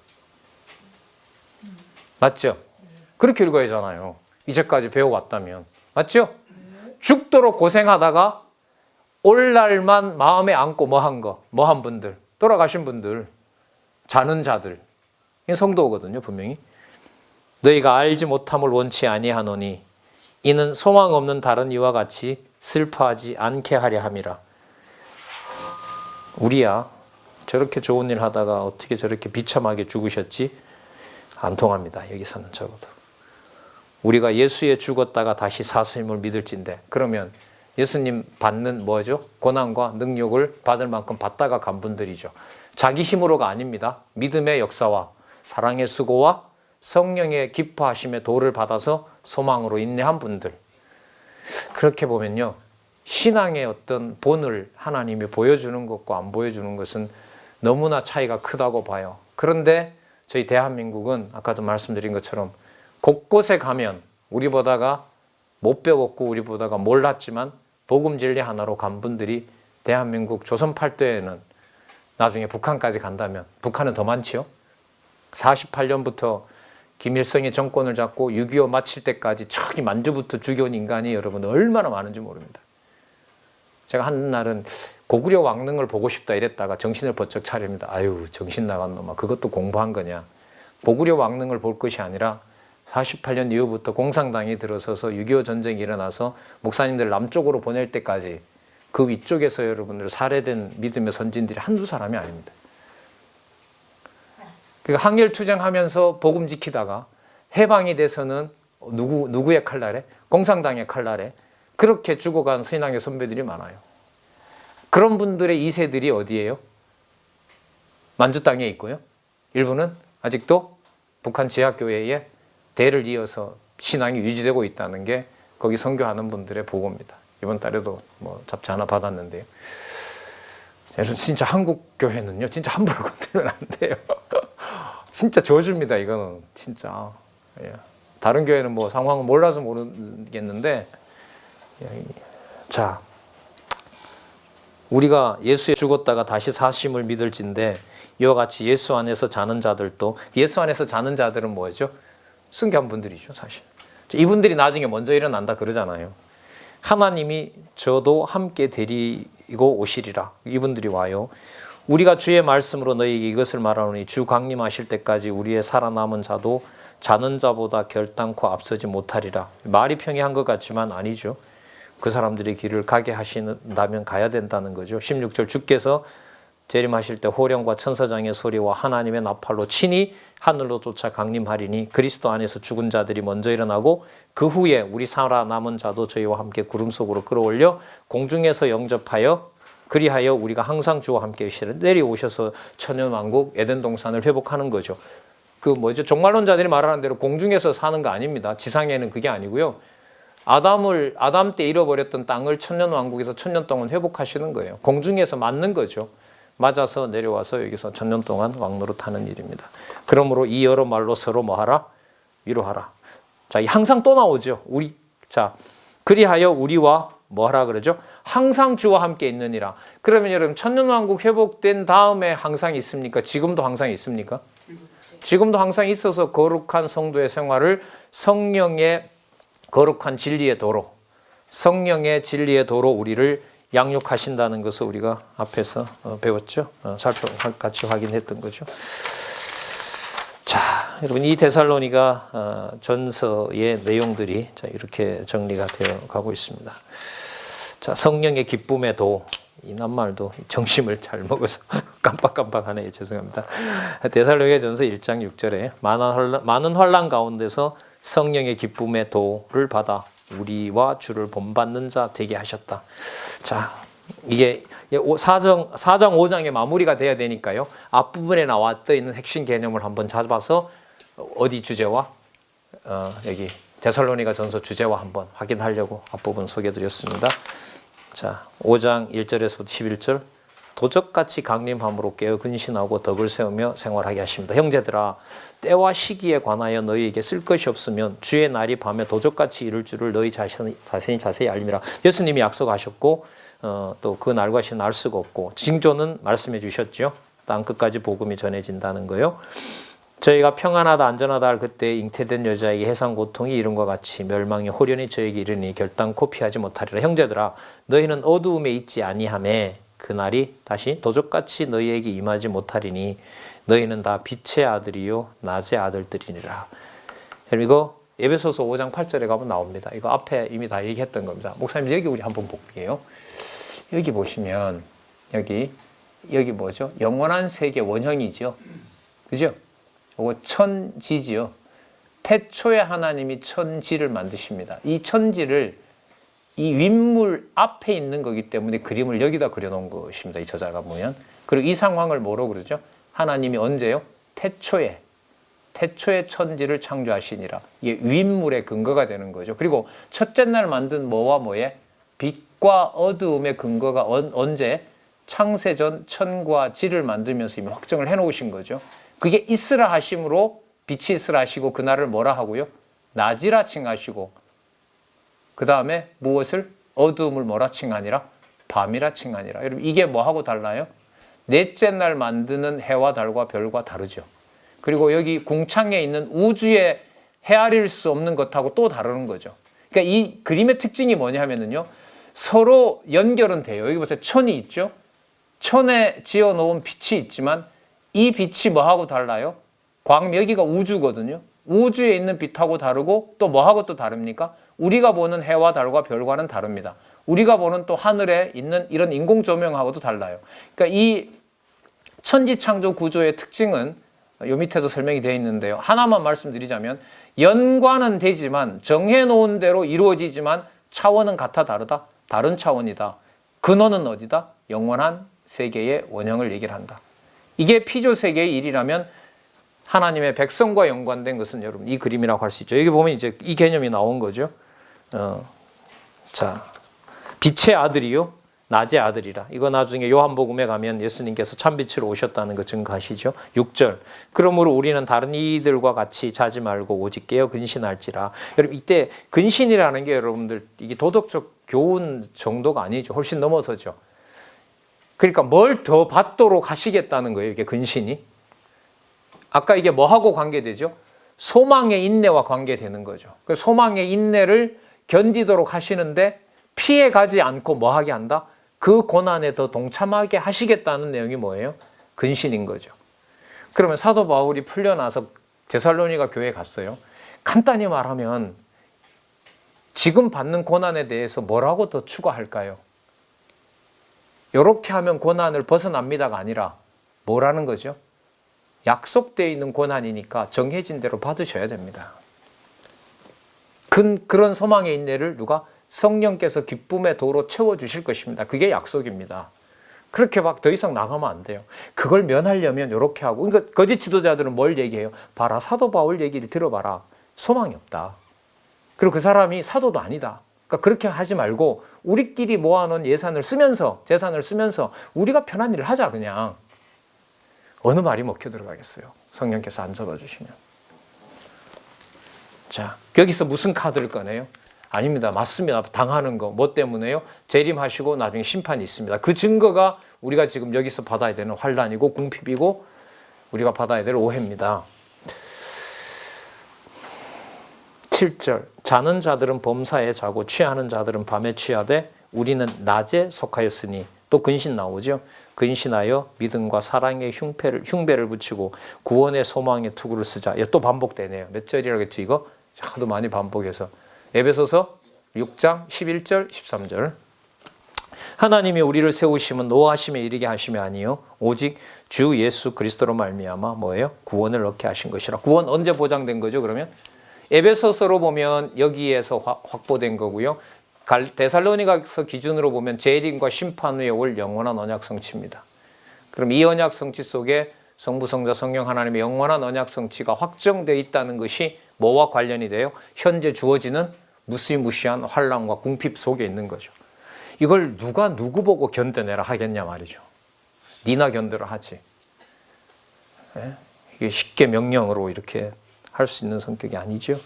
맞죠? 그렇게 읽어야 하잖아요. 이제까지 배워왔다면. 맞죠? 죽도록 고생하다가 올날만 마음에 안고 뭐한 분들, 돌아가신 분들, 자는 자들. 이 성도거든요, 분명히. 너희가 알지 못함을 원치 아니하노니 이는 소망 없는 다른 이와 같이 슬퍼하지 않게 하려 함이라. 우리야 저렇게 좋은 일 하다가 어떻게 저렇게 비참하게 죽으셨지? 안 통합니다. 여기서는 적어도. 우리가 예수에 죽었다가 다시 사수임을 믿을진데 그러면 예수님 받는 뭐죠? 고난과 능력을 받을 만큼 받다가 간 분들이죠. 자기 힘으로가 아닙니다. 믿음의 역사와 사랑의 수고와 성령의 기뻐하심의 도를 받아서 소망으로 인내한 분들. 그렇게 보면요. 신앙의 어떤 본을 하나님이 보여주는 것과 안 보여주는 것은 너무나 차이가 크다고 봐요. 그런데 저희 대한민국은 아까도 말씀드린 것처럼 곳곳에 가면 우리보다가 못 배웠고 우리보다가 몰랐지만 복음 진리 하나로 간 분들이 대한민국 조선 8대에는 나중에 북한까지 간다면 북한은 더 많지요. 48년부터 김일성이 정권을 잡고 6.25 마칠 때까지 저기 만주부터 죽여온 인간이 여러분 얼마나 많은지 모릅니다. 제가 한날은 고구려 왕릉을 보고 싶다 이랬다가 정신을 번쩍 차립니다. 아유, 정신 나간 놈아. 그것도 공부한 거냐. 고구려 왕릉을 볼 것이 아니라 48년 이후부터 공산당이 들어서서 6.25 전쟁이 일어나서 목사님들 남쪽으로 보낼 때까지 그 위쪽에서 여러분들 살해된 믿음의 선진들이 한두 사람이 아닙니다. 그러니까 항일투쟁하면서 복음 지키다가 해방이 돼서는 누구의 칼날에? 공산당의 칼날에 그렇게 죽어간 신앙의 선배들이 많아요. 그런 분들의 2세들이 어디예요? 만주 땅에 있고요. 일부는 아직도 북한 지하교회에 대를 이어서 신앙이 유지되고 있다는 게 거기 선교하는 분들의 보고입니다. 이번 달에도 뭐 잡지 하나 받았는데요. 여러분 진짜 한국 교회는요. 진짜 함부로 건드리면 안 돼요. 진짜 저주입니다. 이거는 진짜. 다른 교회는 뭐 상황을 몰라서 모르겠는데, 자, 우리가 예수에 죽었다가 다시 사심을 믿을진데 이와 같이 예수 안에서 자는 자들도, 예수 안에서 자는 자들은 뭐죠? 순교한 분들이죠, 사실. 이분들이 나중에 먼저 일어난다 그러잖아요. 하나님이 저도 함께 데리고 오시리라. 이분들이 와요. 우리가 주의 말씀으로 너희에게 이것을 말하노니 주 강림하실 때까지 우리의 살아남은 자도 자는 자보다 결단코 앞서지 못하리라. 말이 평이한 것 같지만 아니죠. 그 사람들의 길을 가게 하신다면 가야 된다는 거죠. 16절 주께서 재림하실 때 호령과 천사장의 소리와 하나님의 나팔로 친히 하늘로 쫓아 강림하리니 그리스도 안에서 죽은 자들이 먼저 일어나고 그 후에 우리 살아남은 자도 저희와 함께 구름 속으로 끌어올려 공중에서 영접하여 그리하여 우리가 항상 주와 함께 내려오셔서 천연왕국 에덴 동산을 회복하는 거죠. 종말론자들이 말하는 대로 공중에서 사는 거 아닙니다. 지상에는 그게 아니고요. 아담 때 잃어버렸던 땅을 천년왕국에서 천년 동안 회복하시는 거예요. 공중에서 맞는 거죠. 맞아서 내려와서 여기서 천년 동안 왕노릇 하는 일입니다. 그러므로 이 여러 말로 서로 뭐하라? 위로하라. 자, 항상 또 나오죠. 그리하여 우리와 뭐하라 그러죠? 항상 주와 함께 있느니라. 그러면 여러분 천년왕국 회복된 다음에 항상 있습니까? 지금도 항상 있습니까? 지금도 항상 있어서 거룩한 성도의 생활을 성령의 거룩한 진리의 도로, 성령의 진리의 도로 우리를 양육하신다는 것을 우리가 앞에서 배웠죠. 같이 확인했던 거죠. 자, 여러분 이 데살로니가 전서의 내용들이 이렇게 정리가 되어 가고 있습니다. 자, 성령의 기쁨의 도, 이 낱말도 정심을 잘 먹어서 깜빡깜빡하네요. 죄송합니다. 데살로니가 전서 1장 6절에 많은 환난 가운데서 성령의 기쁨의 도를 받아 우리와 주를 본받는 자 되게 하셨다. 자, 이게 4장 5장의 마무리가 돼야 되니까요. 앞부분에 나와 있는 핵심 개념을 한번 잡아서 어디 주제와 여기 데살로니가 전서 주제와 한번 확인하려고 앞부분 소개드렸습니다. 자, 5장 1절에서 11절 도적같이 강림함으로 깨어 근신하고 덕을 세우며 생활하게 하십니다. 형제들아, 때와 시기에 관하여 너희에게 쓸 것이 없으면 주의 날이 밤에 도적같이 이룰 줄을 너희 자세히 알미라. 예수님이 약속하셨고 또 그 날과 시는 알 수가 없고 징조는 말씀해 주셨죠. 땅 끝까지 복음이 전해진다는 거요. 저희가 평안하다 안전하다 할 그때 잉태된 여자에게 해상 고통이 이름과 같이 멸망의 호련이 저에게 이르니 결단코 피하지 못하리라. 형제들아, 너희는 어두움에 있지 아니하매 그날이 다시 도적같이 너희에게 임하지 못하리니 너희는 다 빛의 아들이요 낮의 아들들이니라. 여러분 이거 에베소서 5장 8절에 가면 나옵니다. 이거 앞에 이미 다 얘기했던 겁니다. 목사님 여기 우리 한번 볼게요. 여기 보시면 여기 뭐죠? 영원한 세계 원형이죠. 그죠? 이거 천지지요. 태초에 하나님이 천지를 만드십니다. 이 천지를 이 윗물 앞에 있는 거기 때문에 그림을 여기다 그려놓은 것입니다. 이 저자가 보면. 그리고 이 상황을 뭐로 그러죠? 하나님이 언제요? 태초에 천지를 창조하시니라. 이게 윗물의 근거가 되는 거죠. 그리고 첫째 날 만든 뭐와 뭐에? 빛과 어두움의 근거가 언제? 창세전 천과 지를 만들면서 이미 확정을 해놓으신 거죠. 그게 있으라 하심으로 빛이 있으라 하시고 그날을 뭐라 하고요? 낮이라 칭하시고 그 다음에 무엇을? 어두움을 뭐라 칭하니라? 밤이라 칭하니라. 여러분 이게 뭐하고 달라요? 넷째 날 만드는 해와 달과 별과 다르죠. 그리고 여기 궁창에 있는 우주에 헤아릴 수 없는 것하고 또 다르는 거죠. 그러니까 이 그림의 특징이 뭐냐 하면은요. 서로 연결은 돼요. 여기 보세요. 천이 있죠. 천에 지어놓은 빛이 있지만 이 빛이 뭐하고 달라요? 여기가 우주거든요. 우주에 있는 빛하고 다르고 또 뭐하고 또 다릅니까? 우리가 보는 해와 달과 별과는 다릅니다. 우리가 보는 또 하늘에 있는 이런 인공 조명하고도 달라요. 그러니까 이 천지창조 구조의 특징은 요 밑에도 설명이 되어 있는데요. 하나만 말씀드리자면 연관은 되지만 정해놓은 대로 이루어지지만 차원은 같아 다르다? 다른 차원이다. 근원은 어디다? 영원한 세계의 원형을 얘기를 한다. 이게 피조 세계의 일이라면 하나님의 백성과 연관된 것은 여러분 이 그림이라고 할 수 있죠. 여기 보면 이제 이 개념이 나온 거죠. 자, 빛의 아들이요 낮의 아들이라. 이거 나중에 요한복음에 가면 예수님께서 참빛으로 오셨다는 거 증거하시죠. 6절. 그러므로 우리는 다른 이들과 같이 자지 말고 오직 깨어 근신할지라. 여러분 이때 근신이라는 게 여러분들 이게 도덕적 교훈 정도가 아니죠. 훨씬 넘어서죠. 그러니까 뭘 더 받도록 하시겠다는 거예요. 이게 근신이. 아까 이게 뭐하고 관계되죠? 소망의 인내와 관계되는 거죠. 그 소망의 인내를 견디도록 하시는데 피해 가지 않고 뭐 하게 한다? 그 고난에 더 동참하게 하시겠다는 내용이 뭐예요? 근신인 거죠. 그러면 사도 바울이 풀려나서 데살로니가 교회에 갔어요. 간단히 말하면 지금 받는 고난에 대해서 뭐라고 더 추가할까요? 이렇게 하면 고난을 벗어납니다가 아니라 뭐라는 거죠? 약속되어 있는 고난이니까 정해진 대로 받으셔야 됩니다. 그런 소망의 인내를 누가? 성령께서 기쁨의 도로 채워주실 것입니다. 그게 약속입니다. 그렇게 막 더 이상 나가면 안 돼요. 그걸 면하려면 이렇게 하고. 그러니까 거짓 지도자들은 뭘 얘기해요? 봐라, 사도 바울 얘기를 들어봐라. 소망이 없다. 그리고 그 사람이 사도도 아니다. 그러니까 그렇게 하지 말고 우리끼리 모아놓은 예산을 쓰면서, 재산을 쓰면서 우리가 편한 일을 하자 그냥. 어느 말이 먹혀 들어가겠어요? 성령께서 안 잡아주시면. 자, 여기서 무슨 카드를 꺼내요? 아닙니다. 맞습니다. 당하는 거. 뭐 때문에요? 재림하시고 나중에 심판이 있습니다. 그 증거가 우리가 지금 여기서 받아야 되는 환난이고 궁핍이고 우리가 받아야 될 오해입니다. 7절. 자는 자들은 범사에 자고 취하는 자들은 밤에 취하되 우리는 낮에 속하였으니 또 근신 나오죠. 근신하여 믿음과 사랑의 흉배를 붙이고 구원의 소망의 투구를 쓰자. 또 반복되네요. 몇 절이라겠죠 이거? 하도 많이 반복해서. 에베소서 6장 11절 13절. 하나님이 우리를 세우심은 노하심에 이르게 하심이 아니요 오직 주 예수 그리스도로 말미암아 뭐예요? 구원을 얻게 하신 것이라. 구원 언제 보장된 거죠? 그러면 에베소서로 보면 여기에서 확보된 거고요. 데살로니가서 기준으로 보면 재림과 심판 후에 올 영원한 언약 성취입니다. 그럼 이 언약 성취 속에 성부, 성자, 성령 하나님의 영원한 언약 성취가 확정되어 있다는 것이 뭐와 관련이 돼요? 현재 주어지는 무시무시한 환난과 궁핍 속에 있는 거죠. 이걸 누가 누구 보고 견뎌내라 하겠냐 말이죠. 니나 견뎌라 하지. 이게 쉽게 명령으로 이렇게 할 수 있는 성격이 아니죠.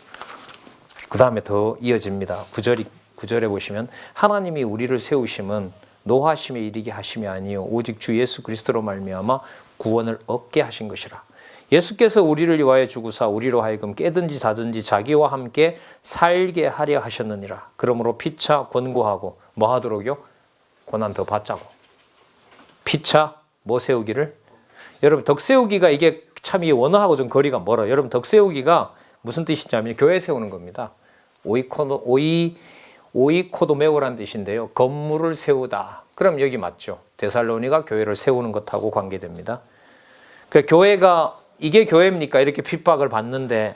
그 다음에 더 이어집니다. 9절에 보시면 하나님이 우리를 세우심은 노하심에 이르게 하심이 아니요 오직 주 예수 그리스도로 말미암아 구원을 얻게 하신 것이라. 예수께서 우리를 위하여 죽으사 우리로 하여금 깨든지 자든지 자기와 함께 살게 하려 하셨느니라. 그러므로 피차 권고하고 뭐 하도록요? 고난 더 받자고. 피차 뭐 세우기를? 여러분 덕 세우기가 이게 참 이 원어하고 좀 거리가 멀어요. 여러분 덕 세우기가 무슨 뜻이냐면 교회 세우는 겁니다. 오이코도메오라는 뜻인데요. 건물을 세우다. 그럼 여기 맞죠. 데살로니가 교회를 세우는 것하고 관계됩니다. 그러니까 교회가 이게 교회입니까? 이렇게 핍박을 받는데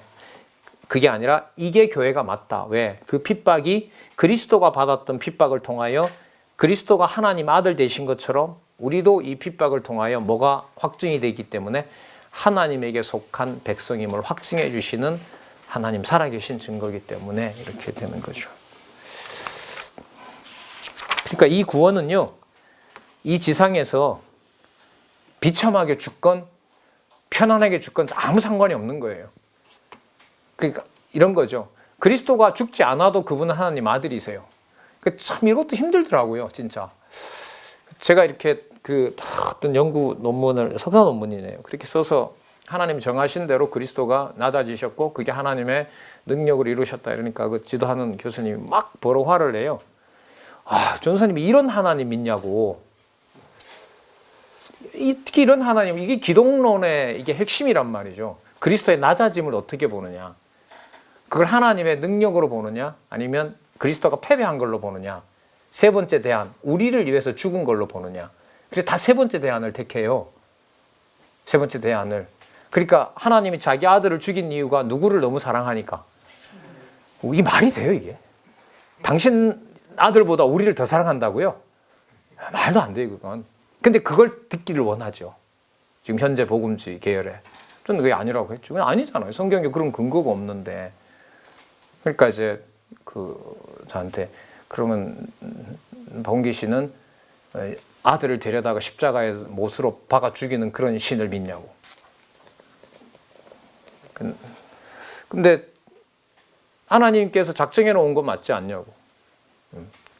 그게 아니라 이게 교회가 맞다. 왜? 그 핍박이 그리스도가 받았던 핍박을 통하여 그리스도가 하나님 아들 되신 것처럼 우리도 이 핍박을 통하여 뭐가 확증이 되기 때문에 하나님에게 속한 백성임을 확증해 주시는 하나님 살아계신 증거이기 때문에 이렇게 되는 거죠. 그러니까 이 구원은요, 이 지상에서 비참하게 죽건 편안하게 죽건 아무 상관이 없는 거예요. 그러니까 이런 거죠. 그리스도가 죽지 않아도 그분은 하나님 아들이세요. 참 이것도 힘들더라고요, 진짜. 제가 이렇게 어떤 연구 논문을, 석사 논문이네요. 그렇게 써서 하나님 정하신 대로 그리스도가 낮아지셨고 그게 하나님의 능력으로 이루셨다. 이러니까 그 지도하는 교수님이 막 버럭 화를 내요. 전사님이 이런 하나님 믿냐고. 특히 이런 하나님, 이게 기독론의 이게 핵심이란 말이죠. 그리스도의 낮아짐을 어떻게 보느냐. 그걸 하나님의 능력으로 보느냐, 아니면 그리스도가 패배한 걸로 보느냐. 세 번째 대안, 우리를 위해서 죽은 걸로 보느냐. 그래서 다 세 번째 대안을 택해요. 세 번째 대안을. 그러니까 하나님이 자기 아들을 죽인 이유가 누구를 너무 사랑하니까. 이게 말이 돼요, 이게? 당신 아들보다 우리를 더 사랑한다고요? 말도 안 돼요, 그건. 근데 그걸 듣기를 원하죠. 지금 현재 복음주의 계열에. 저는 그게 아니라고 했죠. 그건 아니잖아요. 성경에 그런 근거가 없는데. 그러니까 이제 저한테 그러면 박원기 씨는 아들을 데려다가 십자가에 못으로 박아 죽이는 그런 신을 믿냐고. 근데 하나님께서 작정해 놓은 거 맞지 않냐고.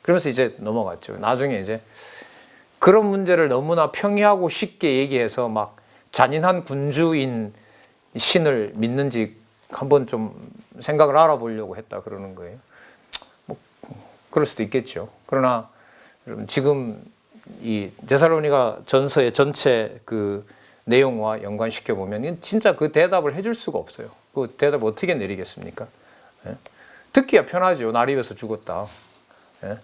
그러면서 이제 넘어갔죠. 나중에 이제 그런 문제를 너무나 평이하고 쉽게 얘기해서 막 잔인한 군주인 신을 믿는지 한번 좀 생각을 알아보려고 했다 그러는 거예요. 뭐 그럴 수도 있겠죠. 그러나 여러분 지금 이 데살로니가 전서의 전체 그 내용과 연관시켜 보면 진짜 그 대답을 해줄 수가 없어요. 그 대답을 어떻게 내리겠습니까? 예? 듣기야 편하죠. 날 입에서 죽었다. 예?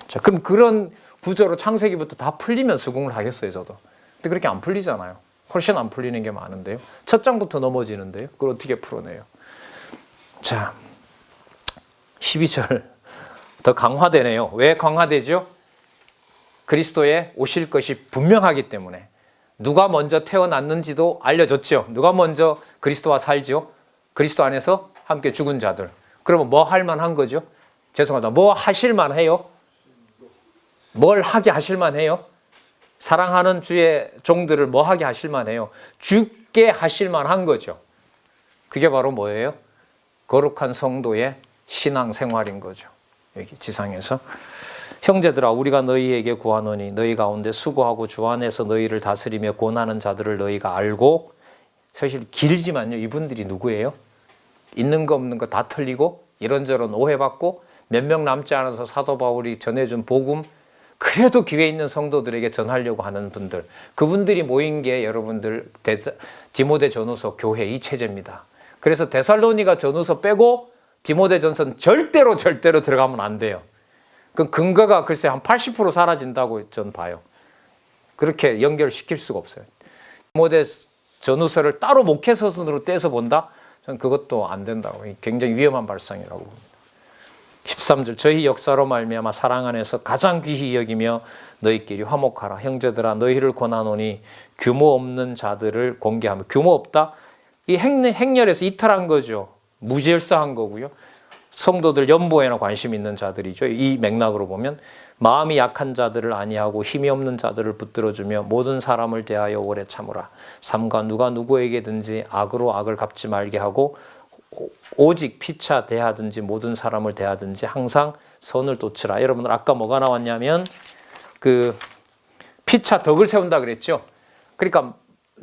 자, 그럼 그런 구조로 창세기부터 다 풀리면 수긍을 하겠어요, 저도. 근데 그렇게 안 풀리잖아요. 훨씬 안 풀리는 게 많은데요. 첫 장부터 넘어지는데요. 그걸 어떻게 풀어내요? 자, 12절 더 강화되네요. 왜 강화되죠? 그리스도의 오실 것이 분명하기 때문에. 누가 먼저 태어났는지도 알려줬죠. 누가 먼저 그리스도와 살죠? 그리스도 안에서 함께 죽은 자들. 그러면 뭐 할 만한 거죠? 죄송하다. 뭐 하실 만해요? 뭘 하게 하실 만해요? 사랑하는 주의 종들을 뭐 하게 하실 만해요? 죽게 하실 만한 거죠. 그게 바로 뭐예요? 거룩한 성도의 신앙생활인 거죠. 여기 지상에서. 형제들아 우리가 너희에게 구하노니 너희 가운데 수고하고 주 안에서 너희를 다스리며 고난하는 자들을 너희가 알고. 사실 길지만요. 이분들이 누구예요? 있는 거 없는 거 다 털리고 이런저런 오해받고 몇 명 남지 않아서 사도 바울이 전해준 복음 그래도 기회 있는 성도들에게 전하려고 하는 분들, 그분들이 모인 게 여러분들 디모데 전후서 교회 이 체제입니다. 그래서 데살로니가 전후서 빼고 디모데 전서는 절대로 들어가면 안 돼요. 그 근거가 글쎄 한 80% 사라진다고 전 봐요. 그렇게 연결시킬 수가 없어요. 디모데 전후서를 따로 목회서순으로 떼서 본다? 저는 그것도 안 된다고. 굉장히 위험한 발상이라고 봅니다. 13절 저희 역사로 말미암아 사랑 안에서 가장 귀히 여기며 너희끼리 화목하라. 형제들아 너희를 권하노니 규모 없는 자들을 공개하며. 규모 없다? 이 행렬에서 이탈한 거죠. 무질서한 거고요. 성도들 연보에나 관심 있는 자들이죠. 이 맥락으로 보면 마음이 약한 자들을 아니하고 힘이 없는 자들을 붙들어주며 모든 사람을 대하여 오래 참으라. 삼가 누가 누구에게든지 악으로 악을 갚지 말게 하고 오직 피차 대하든지 모든 사람을 대하든지 항상 선을 좇으라. 여러분들 아까 뭐가 나왔냐면 그 피차 덕을 세운다 그랬죠. 그러니까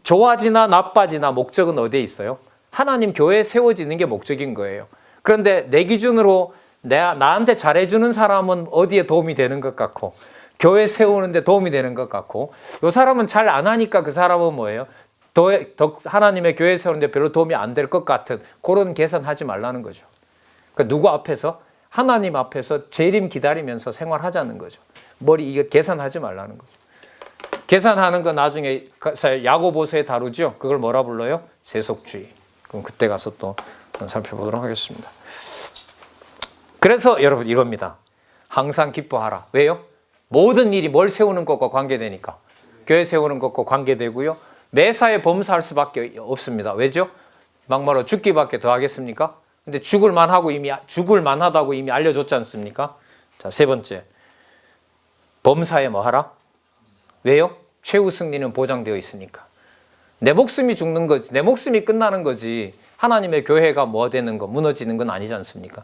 좋아지나 나빠지나 목적은 어디에 있어요? 하나님 교회에 세워지는 게 목적인 거예요. 그런데 내 기준으로 나한테 잘해주는 사람은 어디에 도움이 되는 것 같고 교회 세우는데 도움이 되는 것 같고 이 사람은 잘 안 하니까 그 사람은 뭐예요? 하나님의 교회 세우는데 별로 도움이 안 될 것 같은 그런 계산하지 말라는 거죠. 그러니까 누구 앞에서? 하나님 앞에서 재림 기다리면서 생활하자는 거죠. 이거 계산하지 말라는 거죠. 계산하는 거 나중에 야고보서에 다루죠. 그걸 뭐라 불러요? 세속주의. 그럼 그때 가서 또 살펴보도록 하겠습니다. 그래서 여러분 이겁니다. 항상 기뻐하라. 왜요? 모든 일이 뭘 세우는 것과 관계되니까. 교회 세우는 것과 관계되고요. 매사에 범사할 수밖에 없습니다. 왜죠? 막말로 죽기밖에 더 하겠습니까? 근데 죽을 만하다고 이미 알려줬지 않습니까? 자, 세 번째. 범사에 뭐 하라? 왜요? 최후 승리는 보장되어 있으니까. 내 목숨이 죽는 거지. 내 목숨이 끝나는 거지. 하나님의 교회가 뭐 되는 거, 무너지는 건 아니지 않습니까?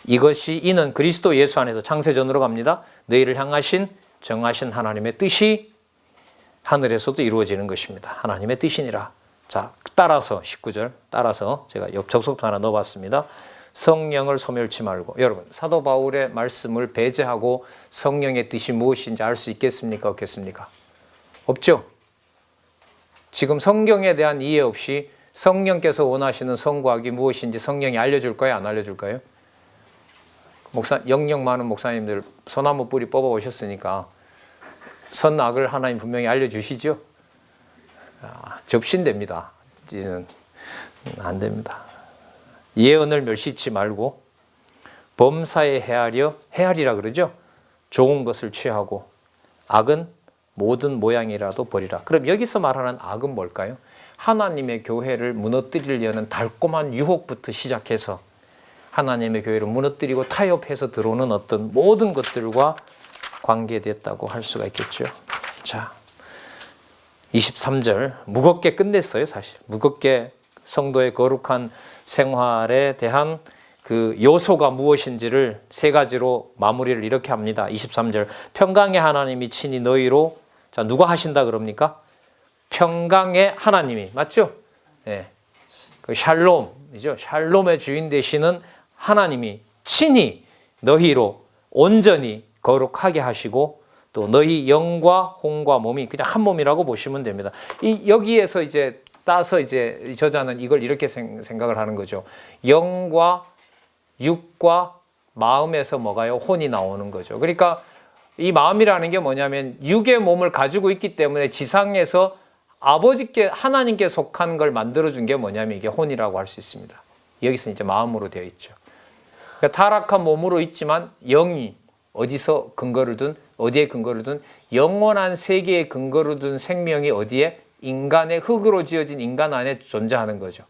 이는 그리스도 예수 안에서 창세전으로 갑니다. 너희를 향하신 정하신 하나님의 뜻이 하늘에서도 이루어지는 것입니다. 하나님의 뜻이니라. 자, 따라서 19절 따라서 제가 접속도 하나 넣어봤습니다. 성령을 소멸치 말고. 여러분 사도 바울의 말씀을 배제하고 성령의 뜻이 무엇인지 알 수 있겠습니까? 없겠습니까? 없죠. 지금 성경에 대한 이해 없이 성령께서 원하시는 성곽이 무엇인지 성령이 알려줄까요? 안 알려줄까요? 영역 많은 목사님들 소나무 뿌리 뽑아 오셨으니까 선악을 하나님 분명히 알려주시죠. 접신됩니다. 이제는 안 됩니다. 예언을 멸시치 말고 범사에 헤아리라 그러죠. 좋은 것을 취하고 악은 모든 모양이라도 버리라. 그럼 여기서 말하는 악은 뭘까요? 하나님의 교회를 무너뜨리려는 달콤한 유혹부터 시작해서 하나님의 교회를 무너뜨리고 타협해서 들어오는 어떤 모든 것들과 관계됐다고 할 수가 있겠죠. 자, 23절 무겁게 끝냈어요. 사실 무겁게 성도의 거룩한 생활에 대한 그 요소가 무엇인지를 세 가지로 마무리를 이렇게 합니다. 23절 평강의 하나님이 친히 너희로, 자 누가 하신다 그럽니까? 평강의 하나님이, 맞죠? 네. 그 샬롬이죠. 샬롬의 주인 되시는 하나님이 친히 너희로 온전히 거룩하게 하시고 또 너희 영과 혼과 몸이 그냥 한 몸이라고 보시면 됩니다. 여기에서 이제 따서 이제 저자는 이걸 이렇게 생각을 하는 거죠. 영과 육과 마음에서 뭐가요? 혼이 나오는 거죠. 그러니까 이 마음이라는 게 뭐냐면 육의 몸을 가지고 있기 때문에 지상에서 아버지께 하나님께 속한 걸 만들어준 게 뭐냐면 이게 혼이라고 할 수 있습니다. 여기서 이제 마음으로 되어 있죠. 그러니까 타락한 몸으로 있지만 영이 어디서 근거를 둔, 어디에 근거를 둔, 영원한 세계에 근거를 둔 생명이 어디에? 인간의 흙으로 지어진 인간 안에 존재하는 거죠.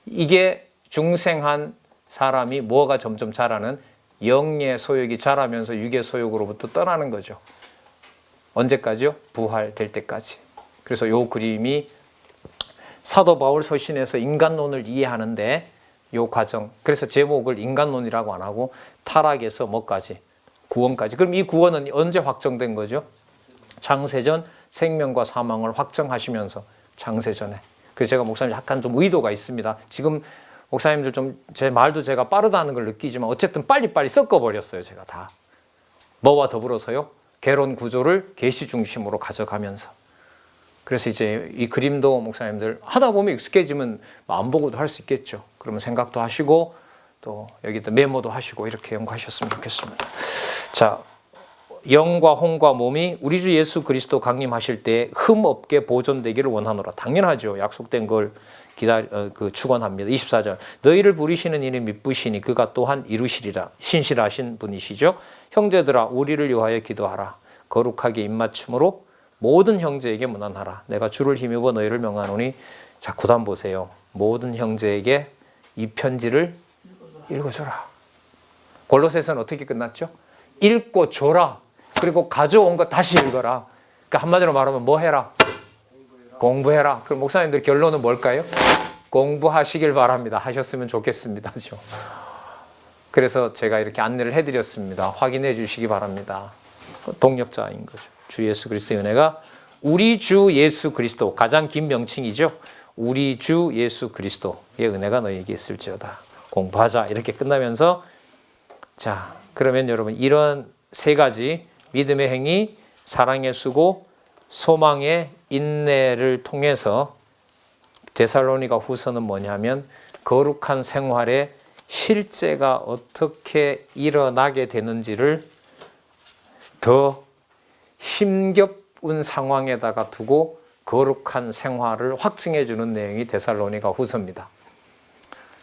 이게 중생한 사람이 뭐가 점점 자라는, 영의 소욕이 자라면서 육의 소욕으로부터 떠나는 거죠. 언제까지요? 부활될 때까지. 그래서 요 그림이 사도 바울 서신에서 인간론을 이해하는데 요 과정, 그래서 제목을 인간론이라고 안 하고 타락에서 뭐까지? 구원까지. 그럼 이 구원은 언제 확정된 거죠? 창세전 생명과 사망을 확정하시면서 창세전에. 그래서 제가 목사님 약간 좀 의도가 있습니다. 지금 목사님들 좀 제 말도 제가 빠르다는 걸 느끼지만 어쨌든 빨리빨리 섞어버렸어요. 제가 다. 뭐와 더불어서요? 개론 구조를 계시 중심으로 가져가면서. 그래서 이제 이 그림도 목사님들 하다 보면 익숙해지면 안 보고도 할 수 있겠죠. 그러면 생각도 하시고 또 여기다 메모도 하시고 이렇게 연구하셨으면 좋겠습니다. 자, 영과 혼과 몸이 우리 주 예수 그리스도 강림하실 때 흠 없게 보존되기를 원하노라. 당연하죠. 약속된 걸 축원합니다. 24절 너희를 부리시는 이는 미쁘시니 그가 또한 이루시리라. 신실하신 분이시죠. 형제들아 우리를 위하여 기도하라. 거룩하게 입맞춤으로 모든 형제에게 문안하라. 내가 주를 힘입어 너희를 명하노니. 자, 구단 보세요. 모든 형제에게 이 편지를 읽어줘라. 골로새서는 어떻게 끝났죠? 읽고 줘라. 그리고 가져온 거 다시 읽어라. 그러니까 한마디로 말하면 뭐 해라? 공부해라. 그럼 목사님들 결론은 뭘까요? 공부하시길 바랍니다. 하셨으면 좋겠습니다. 그래서 제가 이렇게 안내를 해드렸습니다. 확인해 주시기 바랍니다. 동력자인 거죠. 주 예수 그리스도의 은혜가, 우리 주 예수 그리스도, 가장 긴 명칭이죠. 우리 주 예수 그리스도의 은혜가 너희에게 있을지어다. 공부하자. 이렇게 끝나면서, 자, 그러면 여러분 이런 세 가지 믿음의 행위, 사랑의 수고, 소망의 인내를 통해서 데살로니가 후서는 뭐냐면 거룩한 생활의 실제가 어떻게 일어나게 되는지를 더 힘겹은 상황에다가 두고 거룩한 생활을 확증해 주는 내용이 데살로니가 후서입니다.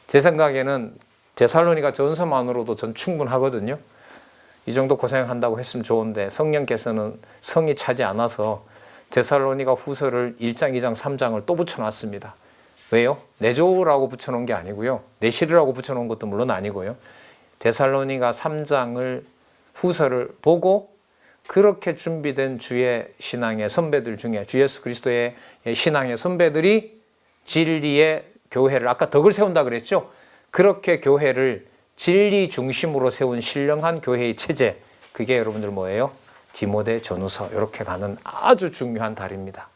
제 생각에는 데살로니가 전서만으로도 전 충분하거든요. 이 정도 고생한다고 했으면 좋은데 성령께서는 성이 차지 않아서 데살로니가 후서를 1장, 2장, 3장을 또 붙여놨습니다. 왜요? 내조라고 붙여놓은 게 아니고요. 내실이라고 붙여놓은 것도 물론 아니고요. 데살로니가 3장을 후서를 보고 그렇게 준비된 주의 신앙의 선배들 중에 주 예수 그리스도의 신앙의 선배들이 진리의 교회를, 아까 덕을 세운다 그랬죠? 그렇게 교회를 진리 중심으로 세운 신령한 교회의 체제, 그게 여러분들 뭐예요? 디모데 전후서 이렇게 가는 아주 중요한 달입니다.